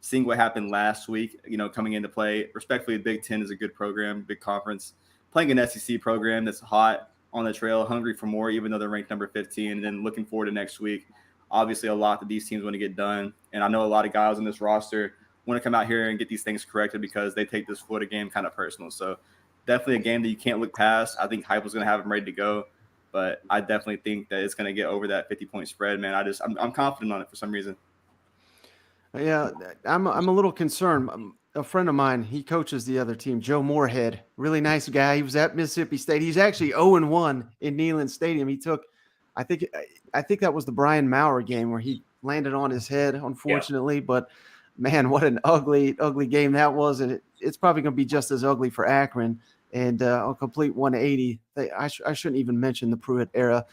Speaker 1: seeing what happened last week, coming into play, respectfully, Big Ten is a good program, big conference. Playing an SEC program that's hot on the trail, hungry for more, even though they're ranked number 15, and then looking forward to next week. Obviously, a lot that these teams want to get done, and I know a lot of guys on this roster want to come out here and get these things corrected because they take this Florida game kind of personal. So definitely a game that you can't look past. I think Heupel's going to have them ready to go, but I definitely think that it's going to get over that 50-point spread, man. I'm confident on it for some reason.
Speaker 4: Yeah, I'm a little concerned. A friend of mine, he coaches the other team, Joe Moorhead, really nice guy. He was at Mississippi State. He's actually 0-1 in Neyland Stadium. He took, I think that was the Brian Maurer game where he landed on his head, unfortunately. Yeah. But man, what an ugly game that was, and it's probably going to be just as ugly for Akron. And a complete 180. I shouldn't even mention the Pruitt era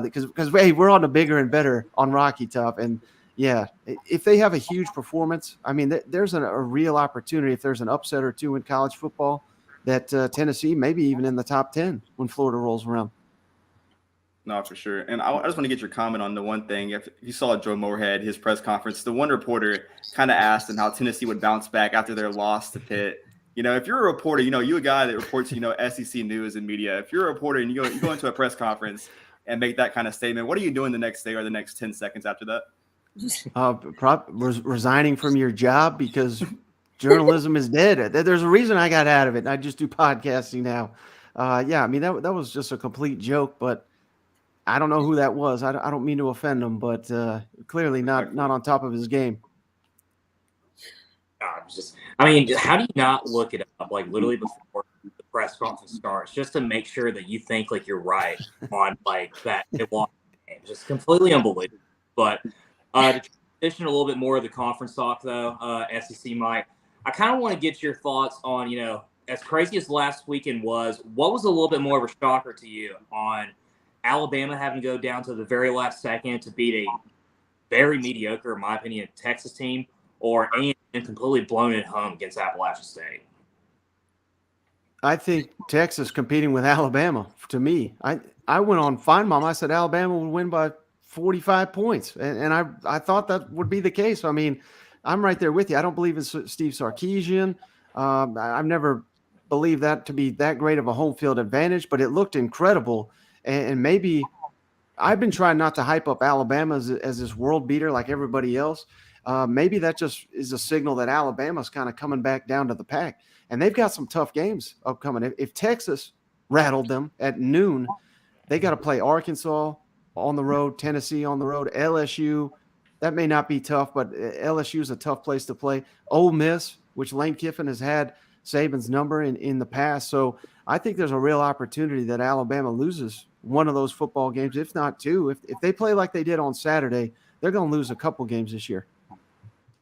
Speaker 4: because hey, we're on the bigger and better on Rocky Top. And yeah, if they have a huge performance, I mean, there's a real opportunity if there's an upset or two in college football that Tennessee maybe even in the top 10 when Florida rolls around.
Speaker 1: No, for sure. And I just want to get your comment on the one thing. If you saw Joe Moorhead, his press conference, the one reporter kind of asked him how Tennessee would bounce back after their loss to Pitt. If you're a reporter, you a guy that reports, SEC news and media. If you're a reporter and you go into a press conference and make that kind of statement, what are you doing the next day or the next 10 seconds after that?
Speaker 4: Resigning from your job because journalism is dead. There's a reason I got out of it. And I just do podcasting now. Yeah, I mean, that was just a complete joke, but I don't know who that was. I don't mean to offend him, but clearly not on top of his game.
Speaker 2: How do you not look it up like literally before the press conference starts just to make sure that you think like you're right on like that it lost the game? Just completely unbelievable. But to transition a little bit more of the conference talk though, SECMIKE, I kind of want to get your thoughts on, as crazy as last weekend was, what was a little bit more of a shocker to you on Alabama having to go down to the very last second to beat a very mediocre, in my opinion, Texas team, or A&M completely blown it home against Appalachian State?
Speaker 4: I think Texas competing with Alabama, to me. I went on Feinbaum. I said Alabama would win by 45 points, and I thought that would be the case. I mean, I'm right there with you. I don't believe in Steve Sarkisian. I've never believed that to be that great of a home field advantage, but it looked incredible. And maybe I've been trying not to hype up Alabama as this world beater like everybody else. Maybe that just is a signal that Alabama's kind of coming back down to the pack. And they've got some tough games upcoming. If Texas rattled them at noon, they got to play Arkansas on the road, Tennessee on the road, LSU. That may not be tough, but LSU is a tough place to play. Ole Miss, which Lane Kiffin has had Saban's number in the past. So I think there's a real opportunity that Alabama loses one of those football games, if not two. If they play like they did on Saturday, they're going to lose a couple games this year.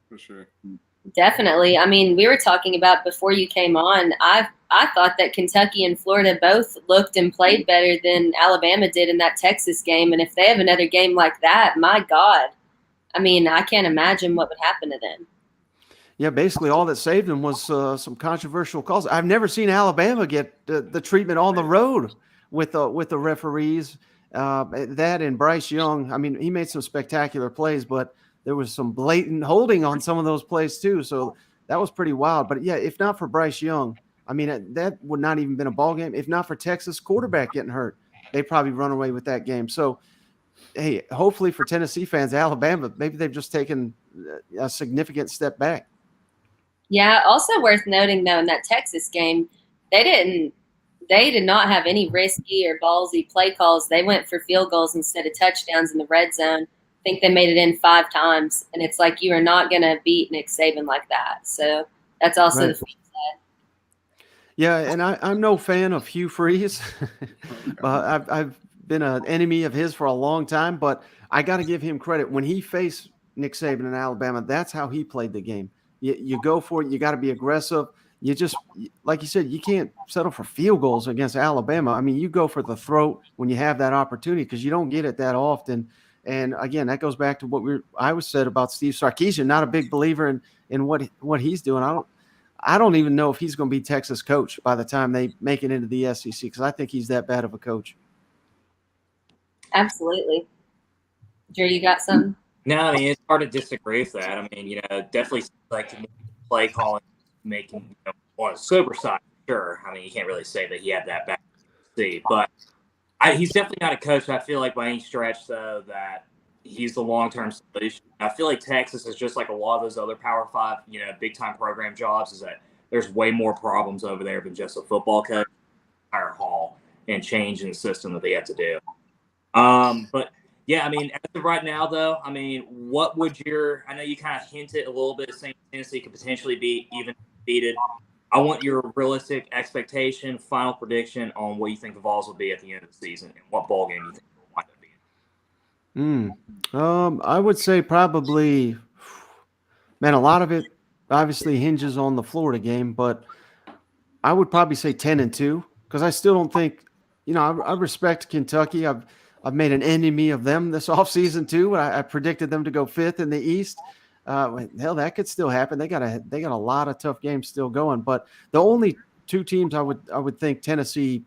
Speaker 1: For sure.
Speaker 3: Definitely. I mean, we were talking about before you came on, I thought that Kentucky and Florida both looked and played better than Alabama did in that Texas game. And if they have another game like that, my God, I mean, I can't imagine what would happen to them.
Speaker 4: Yeah, basically all that saved them was some controversial calls. I've never seen Alabama get the treatment on the road with the referees. That and Bryce Young, I mean, he made some spectacular plays, but there was some blatant holding on some of those plays too. So that was pretty wild. But yeah, if not for Bryce Young, I mean, that would not even been a ball game. If not for Texas quarterback getting hurt, they probably run away with that game. So, hey, hopefully for Tennessee fans, Alabama, maybe they've just taken a significant step back.
Speaker 3: Yeah. Also worth noting though, in that Texas game, they did not have any risky or ballsy play calls. They went for field goals instead of touchdowns in the red zone. think they made it in 5 times, and it's like you are not going to beat Nick Saban like that. So that's also
Speaker 4: Right.
Speaker 3: the flip side.
Speaker 4: Yeah, and I'm no fan of Hugh Freeze. I've been an enemy of his for a long time, but I got to give him credit. When he faced Nick Saban in Alabama, that's how he played the game. You go for it. You got to be aggressive. You just, like you said, you can't settle for field goals against Alabama. I mean, you go for the throat when you have that opportunity because you don't get it that often. And again, that goes back to what I was said about Steve Sarkisian. Not a big believer in what he's doing. I don't even know if he's going to be Texas coach by the time they make it into the SEC because I think he's that bad of a coach.
Speaker 3: Absolutely. Drew, you got something?
Speaker 2: No, I mean, it's hard to disagree with that. I mean, definitely like play calling, making on a sober side, sure. I mean, you can't really say that he had that back, but he's definitely not a coach. I feel like by any stretch, though, that he's the long-term solution. I feel like Texas is just like a lot of those other Power 5, big-time program jobs, is that there's way more problems over there than just a football coach, entire haul, and change in the system that they have to do. But yeah, I mean, as of right now, though, I mean, what would I know you kind of hinted a little bit, saying Tennessee could potentially be even defeated. I want your realistic expectation, final prediction on what you think the Vols will be at the end of the season and what bowl game you think they'll wind up being.
Speaker 4: I would say probably, man, a lot of it obviously hinges on the Florida game, but I would probably say 10-2 because I still don't think, I respect Kentucky. I've made an enemy of them this offseason too. I predicted them to go 5th in the East. Hell, that could still happen. They got a lot of tough games still going. But the only 2 teams I would think Tennessee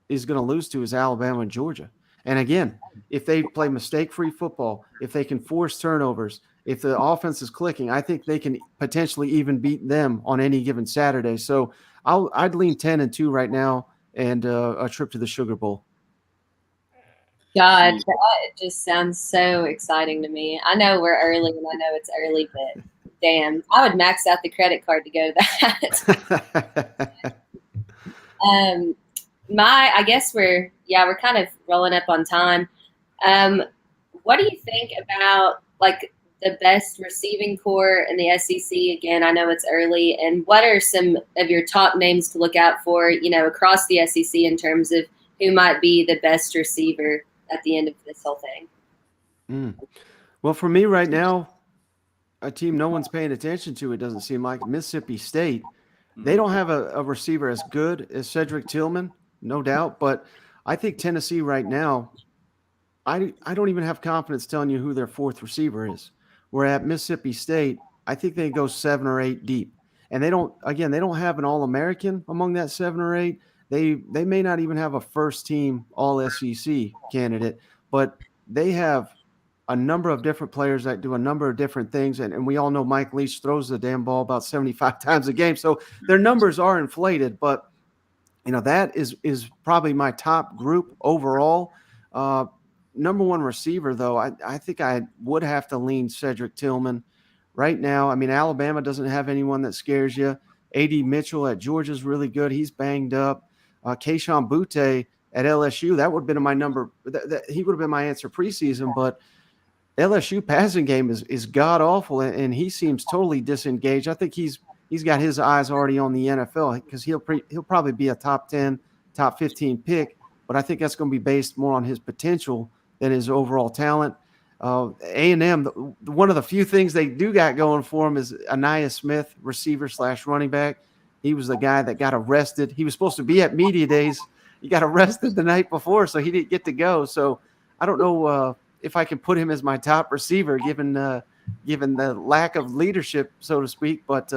Speaker 4: is going to lose to is Alabama and Georgia. And again, if they play mistake-free football, if they can force turnovers, if the offense is clicking, I think they can potentially even beat them on any given Saturday. So I'd lean 10-2 right now and a trip to the Sugar Bowl.
Speaker 3: God, that just sounds so exciting to me. I know we're early, and I know it's early, but damn, I would max out the credit card to go to that. I guess we're kind of rolling up on time. What do you think about like the best receiving core in the SEC? Again, I know it's early, and what are some of your top names to look out for, across the SEC in terms of who might be the best receiver at the end of this whole thing?
Speaker 4: Well, for me right now, a team no one's paying attention to, it doesn't seem like, Mississippi State. They don't have a receiver as good as Cedric Tillman, no doubt, but I think Tennessee right now, I don't even have confidence telling you who their 4th receiver is. Where at Mississippi State, I think they go 7 or 8 deep. And they don't have an All-American among that 7 or 8. They may not even have a first-team All-SEC candidate, but they have a number of different players that do a number of different things. And we all know Mike Leach throws the damn ball about 75 times a game. So their numbers are inflated, but that is probably my top group overall. Number 1 receiver, though, I think I would have to lean Cedric Tillman right now. I mean, Alabama doesn't have anyone that scares you. A.D. Mitchell at Georgia is really good. He's banged up. Keyshawn Butte at LSU, that would have been my number. He would have been my answer preseason, but LSU passing game is god-awful, and he seems totally disengaged. I think he's got his eyes already on the NFL because he'll probably be a top 10, top 15 pick, but I think that's going to be based more on his potential than his overall talent. A&M, one of the few things they do got going for him is Anaya Smith, receiver/running back. He was the guy that got arrested. He was supposed to be at media days. He got arrested the night before, so he didn't get to go. So I don't know if I can put him as my top receiver, given the lack of leadership, so to speak. But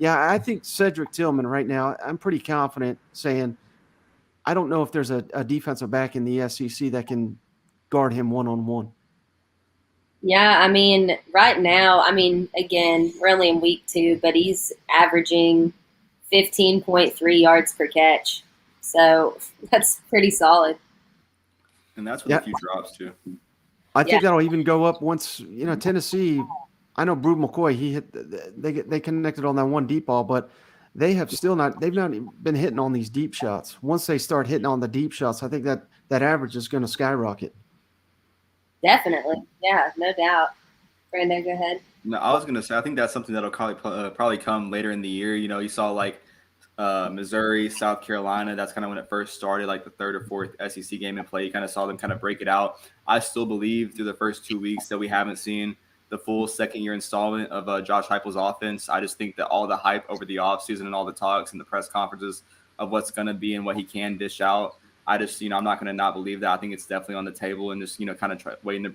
Speaker 4: I think Cedric Tillman right now, I'm pretty confident saying I don't know if there's a defensive back in the SEC that can guard him one-on-one.
Speaker 3: Yeah, I mean, right now, again, we're only in week 2, but he's averaging 15.3 yards per catch. So that's pretty solid.
Speaker 1: And that's with a few drops, too.
Speaker 4: I think that'll even go up once, Tennessee, I know Brew McCoy, they connected on that one deep ball, but they've not been hitting on these deep shots. Once they start hitting on the deep shots, I think that average is going to skyrocket.
Speaker 3: Definitely. Yeah, no doubt. Brandon, go ahead.
Speaker 1: No, I was gonna say I think that's something that'll probably come later in the year. You know, you saw like Missouri, South Carolina. That's kind of when it first started, like the third or fourth SEC game in play. You kind of saw them kind of break it out. I still believe through the first 2 weeks that we haven't seen the full second year installment of Josh Heupel's offense. I just think that all the hype over the offseason and all the talks and the press conferences of what's going to be and what he can dish out. I just, I'm not going to not believe that. I think it's definitely on the table and just, kind of waiting to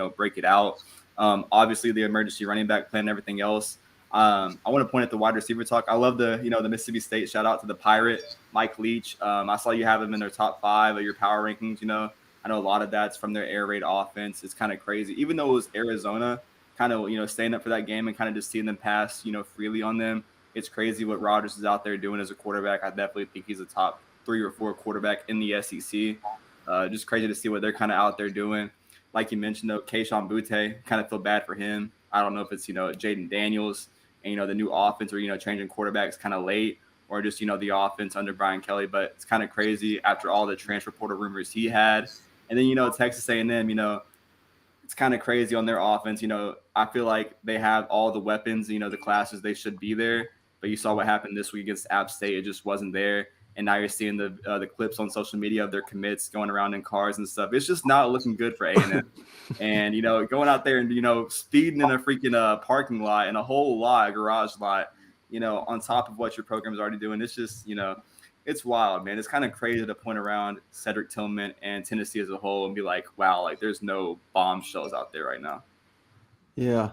Speaker 1: break it out. Obviously the emergency running back plan and everything else. I want to point at the wide receiver talk. I love the Mississippi State shout out to the Pirate, Mike Leach. I saw you have him in their top 5 of your power rankings. I know a lot of that's from their air raid offense. It's kind of crazy, even though it was Arizona, kind of, staying up for that game and kind of just seeing them pass, freely on them. It's crazy what Rodgers is out there doing as a quarterback. I definitely think he's a top 3 or 4 quarterback in the SEC. Just crazy to see what they're kind of out there doing. Like you mentioned, though, Kayshon Boutte, kind of feel bad for him. I don't know if it's, Jaden Daniels and, the new offense or, changing quarterbacks kind of late or just, the offense under Brian Kelly. But it's kind of crazy after all the transfer portal rumors he had. And then, Texas A&M, it's kind of crazy on their offense. I feel like they have all the weapons, the classes they should be there. But you saw what happened this week against App State. It just wasn't there. And now you're seeing the clips on social media of their commits going around in cars and stuff. It's just not looking good for A&M. And, going out there and, speeding in a freaking parking lot and a whole lot, a garage lot, on top of what your program is already doing. It's just, it's wild, man. It's kind of crazy to point around Cedric Tillman and Tennessee as a whole and be like, wow, like there's no bombshells out there right now.
Speaker 4: Yeah.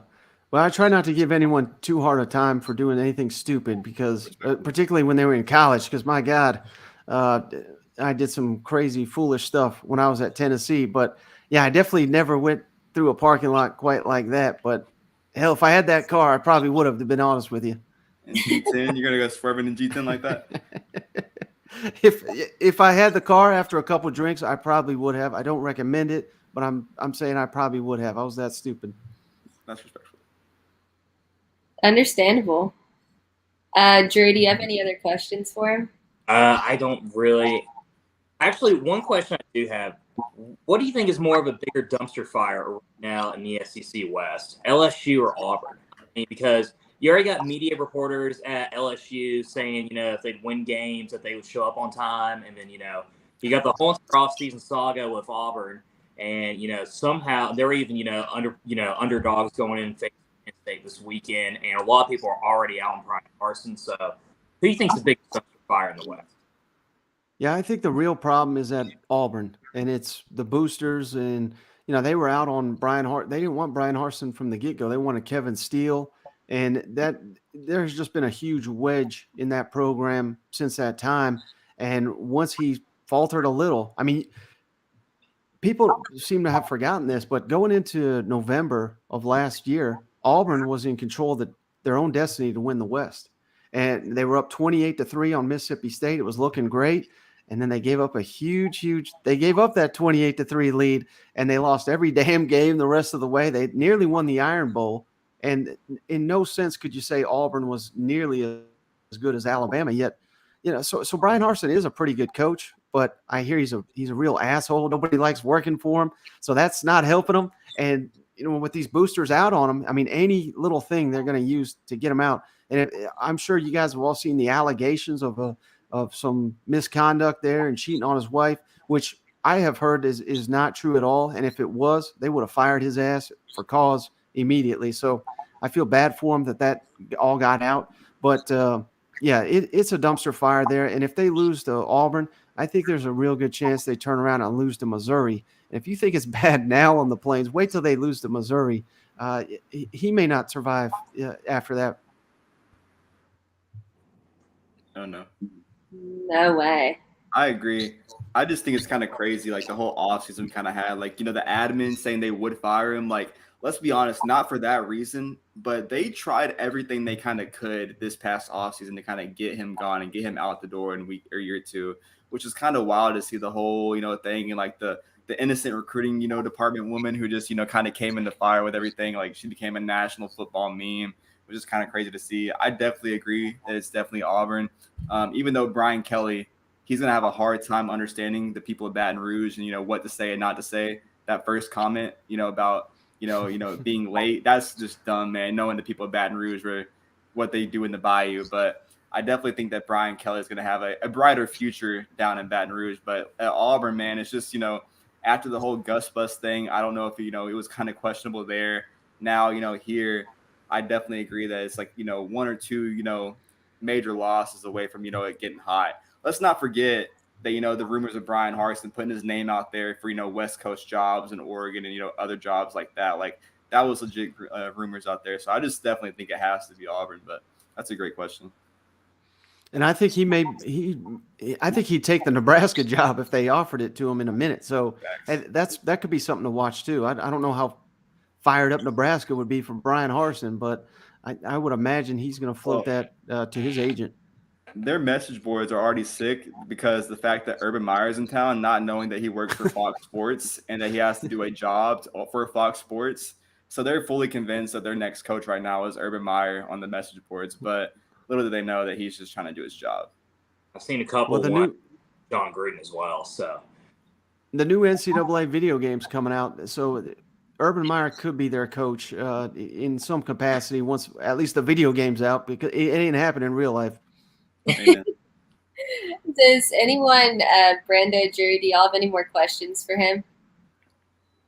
Speaker 4: Well, I try not to give anyone too hard a time for doing anything stupid because particularly when they were in college, because my God, I did some crazy, foolish stuff when I was at Tennessee. But yeah, I definitely never went through a parking lot quite like that. But hell, if I had that car, I probably would have, to be honest with you.
Speaker 1: In G10, you're going to go swerving in G10 like that?
Speaker 4: If I had the car after a couple of drinks, I probably would have. I don't recommend it, but I'm saying I probably would have. I was that stupid.
Speaker 1: That's respectful.
Speaker 3: Understandable. Drew, do you have any other questions for him?
Speaker 2: I don't really. Actually, one question I do have. What do you think is more of a bigger dumpster fire right now in the SEC West, LSU or Auburn? I mean, because you already got media reporters at LSU saying, if they'd win games, that they would show up on time. And then, you got the whole off-season saga with Auburn. And, somehow they're even, underdogs going in facing Penn State this weekend. And a lot of people are already out on Brian Carson. So who do you think is the biggest dumpster fire in the West?
Speaker 4: Yeah, I think the real problem is at Auburn, and it's the boosters. And, they were out on Brian Hart. They didn't want Brian Harsin from the get-go. They wanted Kevin Steele. And that there's just been a huge wedge in that program since that time. And once he faltered a little, I mean, people seem to have forgotten this, but going into November of last year, Auburn was in control of their own destiny to win the West. And they were up 28-3 on Mississippi State. It was looking great. And then they gave up they gave up that 28-3 lead, and they lost every damn game the rest of the way. They nearly won the Iron Bowl. And in no sense could you say Auburn was nearly as good as Alabama yet. So Brian Harsin is a pretty good coach, but I hear he's a real asshole. Nobody likes working for him. So that's not helping him. And, with these boosters out on him, I mean, any little thing they're going to use to get him out. And I'm sure you guys have all seen the allegations of some misconduct there and cheating on his wife, which I have heard is not true at all. And if it was, they would have fired his ass for cause immediately. So I feel bad for him that all got out. But yeah, it's a dumpster fire there. And if they lose to Auburn, I think there's a real good chance they turn around and lose to Missouri. And if you think it's bad now on the Plains, wait till they lose to Missouri. He may not survive after that.
Speaker 1: Oh, no.
Speaker 3: No way.
Speaker 1: I agree. I just think it's kind of crazy, like the whole offseason we kind of had, like, the admin saying they would fire him. Like, let's be honest, not for that reason, but they tried everything they kind of could this past offseason to kind of get him gone and get him out the door in a week or year or two, which is kind of wild to see the whole, thing and like the innocent recruiting, department woman who just, kind of came into fire with everything. Like she became a national football meme, which is kind of crazy to see. I definitely agree that it's definitely Auburn. Even though Brian Kelly, he's going to have a hard time understanding the people of Baton Rouge and, what to say and not to say. that first comment, about being late. That's just dumb, man. Knowing the people of Baton Rouge what they do in the Bayou, but I definitely think that Brian Kelly is going to have a brighter future down in Baton Rouge. But at Auburn, man, it's just after the whole Gus Bus thing, I don't know if it was kind of questionable there. Now here, I definitely agree that it's like one or two major losses away from it getting hot. Let's not forget that the rumors of Brian Harsin putting his name out there for West Coast jobs in Oregon and other jobs like that. Like that was legit rumors out there. So I just definitely think it has to be Auburn. But that's a great question.
Speaker 4: And I think I think he'd take the Nebraska job if they offered it to him in a minute. So that could be something to watch too. I don't know how fired up Nebraska would be from Brian Harsin, but I would imagine he's going to float that to his agent.
Speaker 1: Their message boards are already sick because the fact that Urban Meyer's in town, not knowing that he works for Fox Sports and that he has to do a job for Fox Sports. So they're fully convinced that their next coach right now is Urban Meyer on the message boards, but little do they know that he's just trying to do his job.
Speaker 2: I've seen a couple of John Gruden as well. So
Speaker 4: the new NCAA video games coming out. So Urban Meyer could be their coach in some capacity once at least the video game's out, because it ain't happening in real life.
Speaker 3: Does anyone, Brando, Jerry, do y'all have any more questions for him?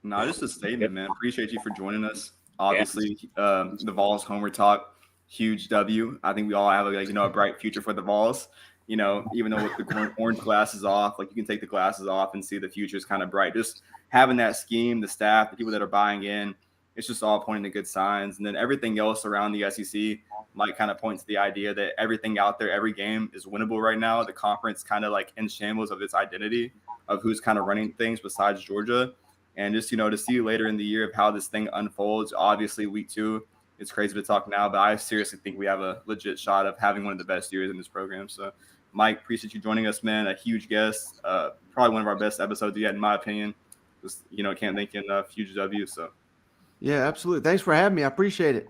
Speaker 1: No, just a statement, man. Appreciate you for joining us. Obviously, the Vols Homer Talk, huge W. I think we all have a bright future for the Vols. Even though with the orange glasses off, like you can take the glasses off and see the future is kind of bright. Just having that scheme, the staff, the people that are buying in, it's just all pointing to good signs. And then everything else around the SEC might kind of point to the idea that everything out there, every game is winnable right now. The conference kind of like in shambles of its identity of who's kind of running things besides Georgia. And just, to see later in the year of how this thing unfolds. Obviously, week 2, it's crazy to talk now, but I seriously think we have a legit shot of having one of the best years in this program. So, Mike, appreciate you joining us, man. A huge guest, probably one of our best episodes yet, in my opinion. Just, can't thank you enough. Huge W. So,
Speaker 4: yeah, absolutely. Thanks for having me. I appreciate it.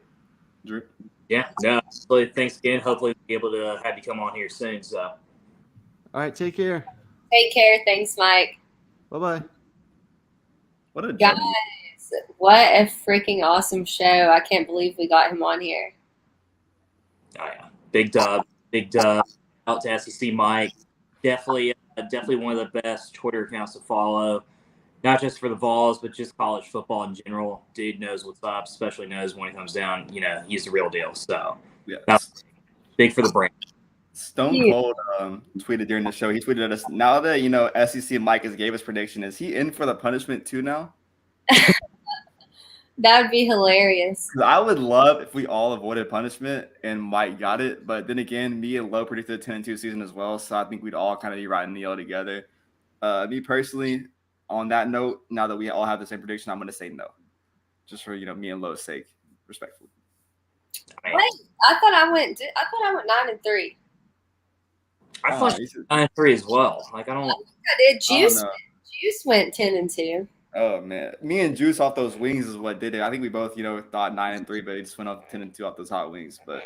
Speaker 1: Drew.
Speaker 2: Yeah, no, absolutely. Thanks again. Hopefully, we'll be able to have you come on here soon. So,
Speaker 4: all right, take care.
Speaker 3: Take care. Thanks, Mike.
Speaker 4: Bye-bye.
Speaker 1: What a
Speaker 3: guys! What a freaking awesome show! I can't believe we got him on here.
Speaker 2: Oh yeah, big dub. Out to SECMIKE. Definitely one of the best Twitter accounts to follow. Not just for the Vols, but just college football in general. Dude knows what's up, especially knows when it comes down. He's the real deal. So, that's big for the brand.
Speaker 1: Stone Cold tweeted during the show. He tweeted at us, now that, SECMIKE has gave us prediction, is he in for the punishment too now?
Speaker 3: That would be hilarious.
Speaker 1: I would love if we all avoided punishment and Mike got it. But then again, me and Lowe predicted a 10-2 season as well. So I think we'd all kind of be riding the yell together. Me personally, on that note, now that we all have the same prediction, I'm going to say no. Just for, me and Lowe's sake, respectfully.
Speaker 3: Wait, I thought I went 9-3.
Speaker 2: I thought 9-3 as well. Like I
Speaker 3: did. Juice went 10-2.
Speaker 1: Oh man, me and Juice off those wings is what did it. I think we both, thought 9-3, but he just went off 10-2 off those hot wings. But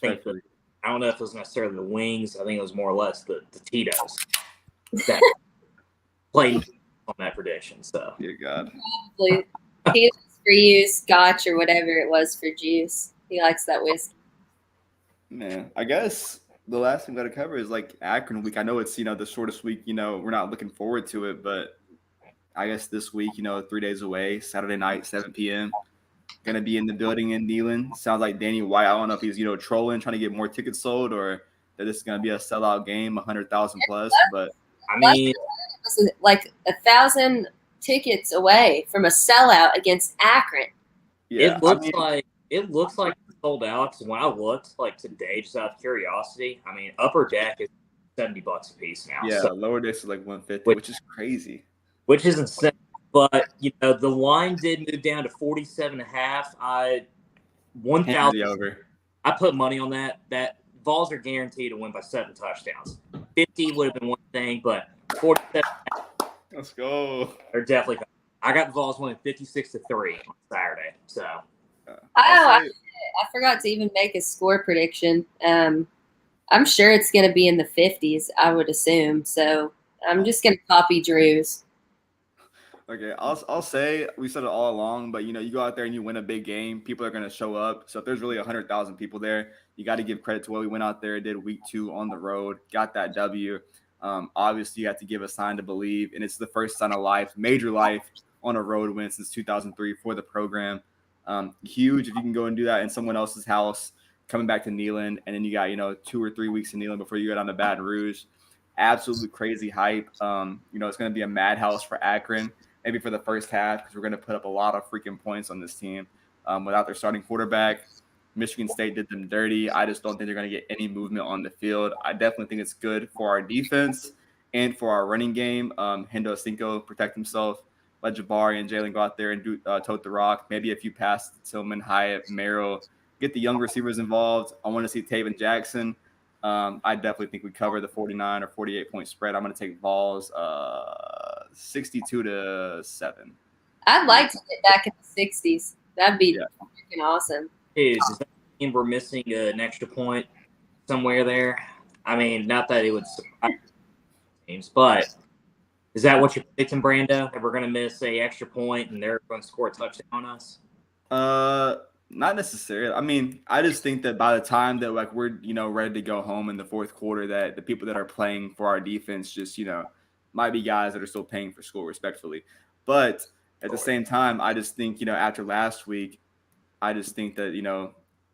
Speaker 2: I don't know if it was necessarily the wings. I think it was more or less the Tito's that played on that prediction. So
Speaker 1: dear God,
Speaker 3: probably Tito's for you, Scotch or whatever it was for Juice. He likes that whiskey.
Speaker 1: Man, I guess the last thing we got to cover is like Akron week. I know it's the shortest week. We're not looking forward to it, but I guess this week, 3 days away, Saturday night, 7 p.m. Gonna be in the building in Neyland. Sounds like Danny White. I don't know if he's trolling, trying to get more tickets sold, or that this is gonna be a sellout game, 100,000 plus. But
Speaker 2: I mean,
Speaker 3: it was like 1,000 tickets away from a sellout against Akron.
Speaker 1: Yeah,
Speaker 2: it looks like it's sold out. Because when I looked like today, just out of curiosity, I mean, upper deck is $70 a piece now.
Speaker 1: Yeah,
Speaker 2: so,
Speaker 1: lower deck is like 150, which is crazy.
Speaker 2: Which is insane. But the line did move down to 47.5. 1,000
Speaker 1: over.
Speaker 2: I put money on that. That Vols are guaranteed to win by 7 touchdowns. 50 would have been one thing, but 47.
Speaker 1: Let's go.
Speaker 2: They're definitely. I got the Vols winning 56-3 on Saturday. So.
Speaker 3: I forgot to even make a score prediction. I'm sure it's going to be in the 50s. I would assume. So I'm just going to copy Drew's.
Speaker 1: Okay, I'll say we said it all along, but you go out there and you win a big game, people are going to show up. So if there's really 100,000 people there, you got to give credit to what we went out there, did week 2 on the road, got that W. Obviously, you have to give a sign to believe, and it's the first sign of life, major life on a road win since 2003 for the program. Huge if you can go and do that in someone else's house, coming back to Neyland, and then you got 2 or 3 weeks in Neyland before you go down to Baton Rouge. Absolutely crazy hype. It's going to be a madhouse for Akron. Maybe for the first half, because we're going to put up a lot of freaking points on this team without their starting quarterback. Michigan State did them dirty. I just don't think they're going to get any movement on the field. I definitely think it's good for our defense and for our running game. Hendo Cinco protect himself. Let Jabari and Jalen go out there and do tote the rock. Maybe a few passes to Tillman, Hyatt, Merrill. Get the young receivers involved. I want to see Taven Jackson. I definitely think we cover the 49 or 48 point spread. I'm going to take Vols 62-7.
Speaker 3: I'd like to get back in the 60s. That'd be freaking awesome.
Speaker 2: Is that mean we're missing an extra point somewhere there? I mean, not that it would surprise teams, but is that what you're predicting, Brando? That we're going to miss a extra point and they're going to score a touchdown on us?
Speaker 1: Not necessarily. I mean, I just think that by the time that we're ready to go home in the fourth quarter, that the people that are playing for our defense just might be guys that are still paying for school, respectfully. But at the same time, I just think after last week, I just think that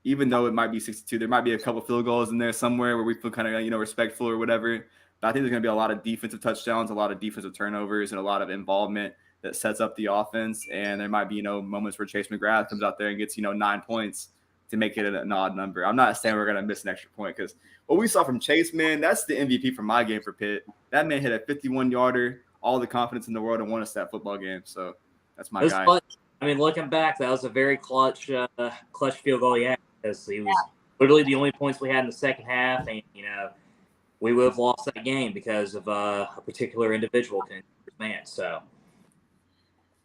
Speaker 1: even though it might be 62, there might be a couple field goals in there somewhere where we feel kind of respectful or whatever. But I think there's going to be a lot of defensive touchdowns, a lot of defensive turnovers, and a lot of involvement that sets up the offense. And there might be, moments where Chase McGrath comes out there and gets, 9 points to make it an odd number. I'm not saying we're going to miss an extra point, because what we saw from Chase, man, that's the MVP for my game for Pitt. That man hit a 51-yarder, all the confidence in the world, and won us that football game. So that's my guy.
Speaker 2: Clutch. I mean, looking back, that was a very clutch field goal he had, because he was literally the only points we had in the second half. And, we would have lost that game because of a particular individual, man. So.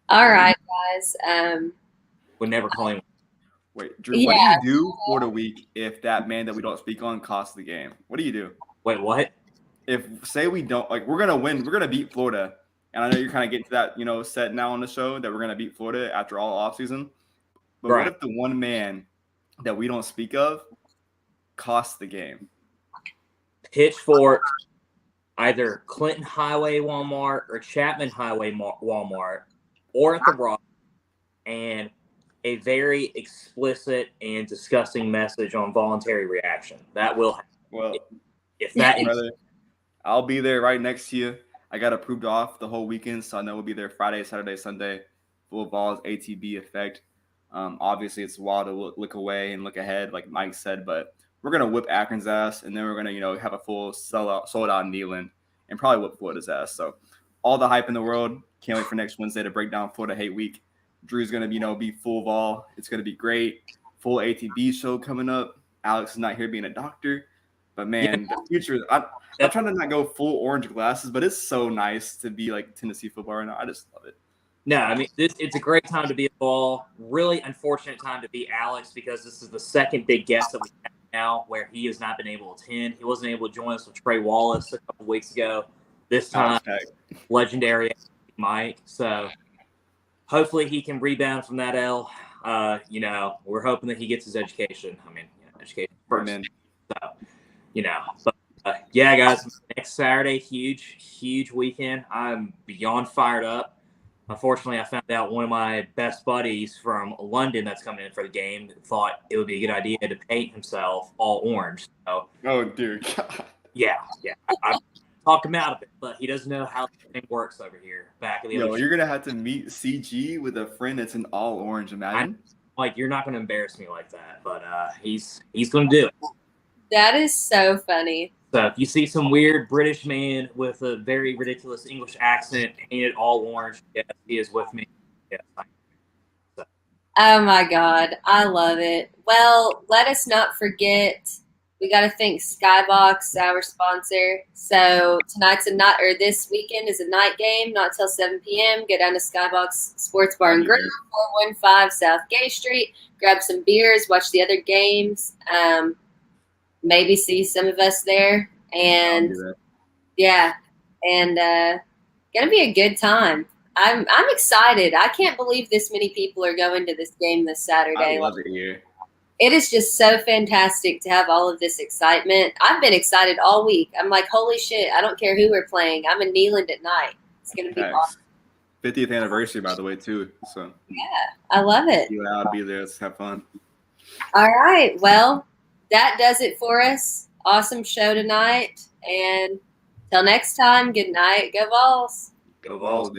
Speaker 3: All right, guys.
Speaker 2: Would never call him.
Speaker 1: Wait, Drew, what do you do for the week if that man that we don't speak on costs the game? What do you do?
Speaker 2: Wait, what?
Speaker 1: If, say we don't, we're going to win, we're going to beat Florida. And I know you're kind of getting to that, set now on the show that we're going to beat Florida after all offseason. But What if the one man that we don't speak of costs the game?
Speaker 2: Pitchfork, either Clinton Highway Walmart or Chapman Highway Walmart, or at the Rock, and a very explicit and disgusting message on voluntary reaction. That will happen.
Speaker 1: Well,
Speaker 2: if that
Speaker 1: brother, I'll be there right next to you. I got approved off the whole weekend, so I know we'll be there Friday, Saturday, Sunday. Full Vols ATB effect. Obviously, it's wild to look away and look ahead, like Mike said, but we're gonna whip Akron's ass, and then we're gonna have a full sold out in Neyland, and probably whip Florida's ass. So all the hype in the world. Can't wait for next Wednesday to break down Florida Hate Week. Drew's gonna be full Vol. It's gonna be great. Full ATB show coming up. Alex is not here being a doctor, but man, the future. I'm trying to not go full orange glasses, but it's so nice to be like Tennessee football right now. I just love it.
Speaker 2: No, I mean, it's a great time to be a Vol. Really unfortunate time to be Alex, because this is the second big guest that we have now where he has not been able to attend. He wasn't able to join us with Trey Wallace a couple weeks ago. This time, legendary Mike. So hopefully he can rebound from that L. We're hoping that he gets his education. I mean, education first. So, but guys, next Saturday, huge weekend. I'm beyond fired up. Unfortunately, I found out one of my best buddies from London that's coming in for the game thought it would be a good idea to paint himself all orange. So,
Speaker 1: oh, dear God.
Speaker 2: Yeah. I talked him out of it, but he doesn't know how the thing works over here. Back in the other
Speaker 1: you're going to have to meet CG with a friend that's in all orange, imagine.
Speaker 2: You're not going to embarrass me like that, but he's going to do it.
Speaker 3: That is so funny.
Speaker 2: So if you see some weird British man with a very ridiculous English accent painted all orange, yes, he is with me. Yes.
Speaker 3: Oh my God, I love it. Well, let us not forget, we got to thank Skybox, our sponsor. So this weekend is a night game, not till 7 p.m. Go down to Skybox Sports Bar and Grill, 415 South Gay Street. Grab some beers, watch the other games. Maybe see some of us there, and gonna be a good time. I'm excited. I can't believe this many people are going to this game this Saturday.
Speaker 1: I love it here.
Speaker 3: It is just so fantastic to have all of this excitement. I've been excited all week. I'm like, holy shit, I don't care who we're playing. I'm in Neyland at night. It's going to be awesome.
Speaker 1: 50th anniversary, by the way, too. So
Speaker 3: Yeah, I love it.
Speaker 1: you and I'll be there. Let's have fun.
Speaker 3: All right. Well, that does it for us. Awesome show tonight. And till next time, good night. Go Vols.
Speaker 2: Go Vols.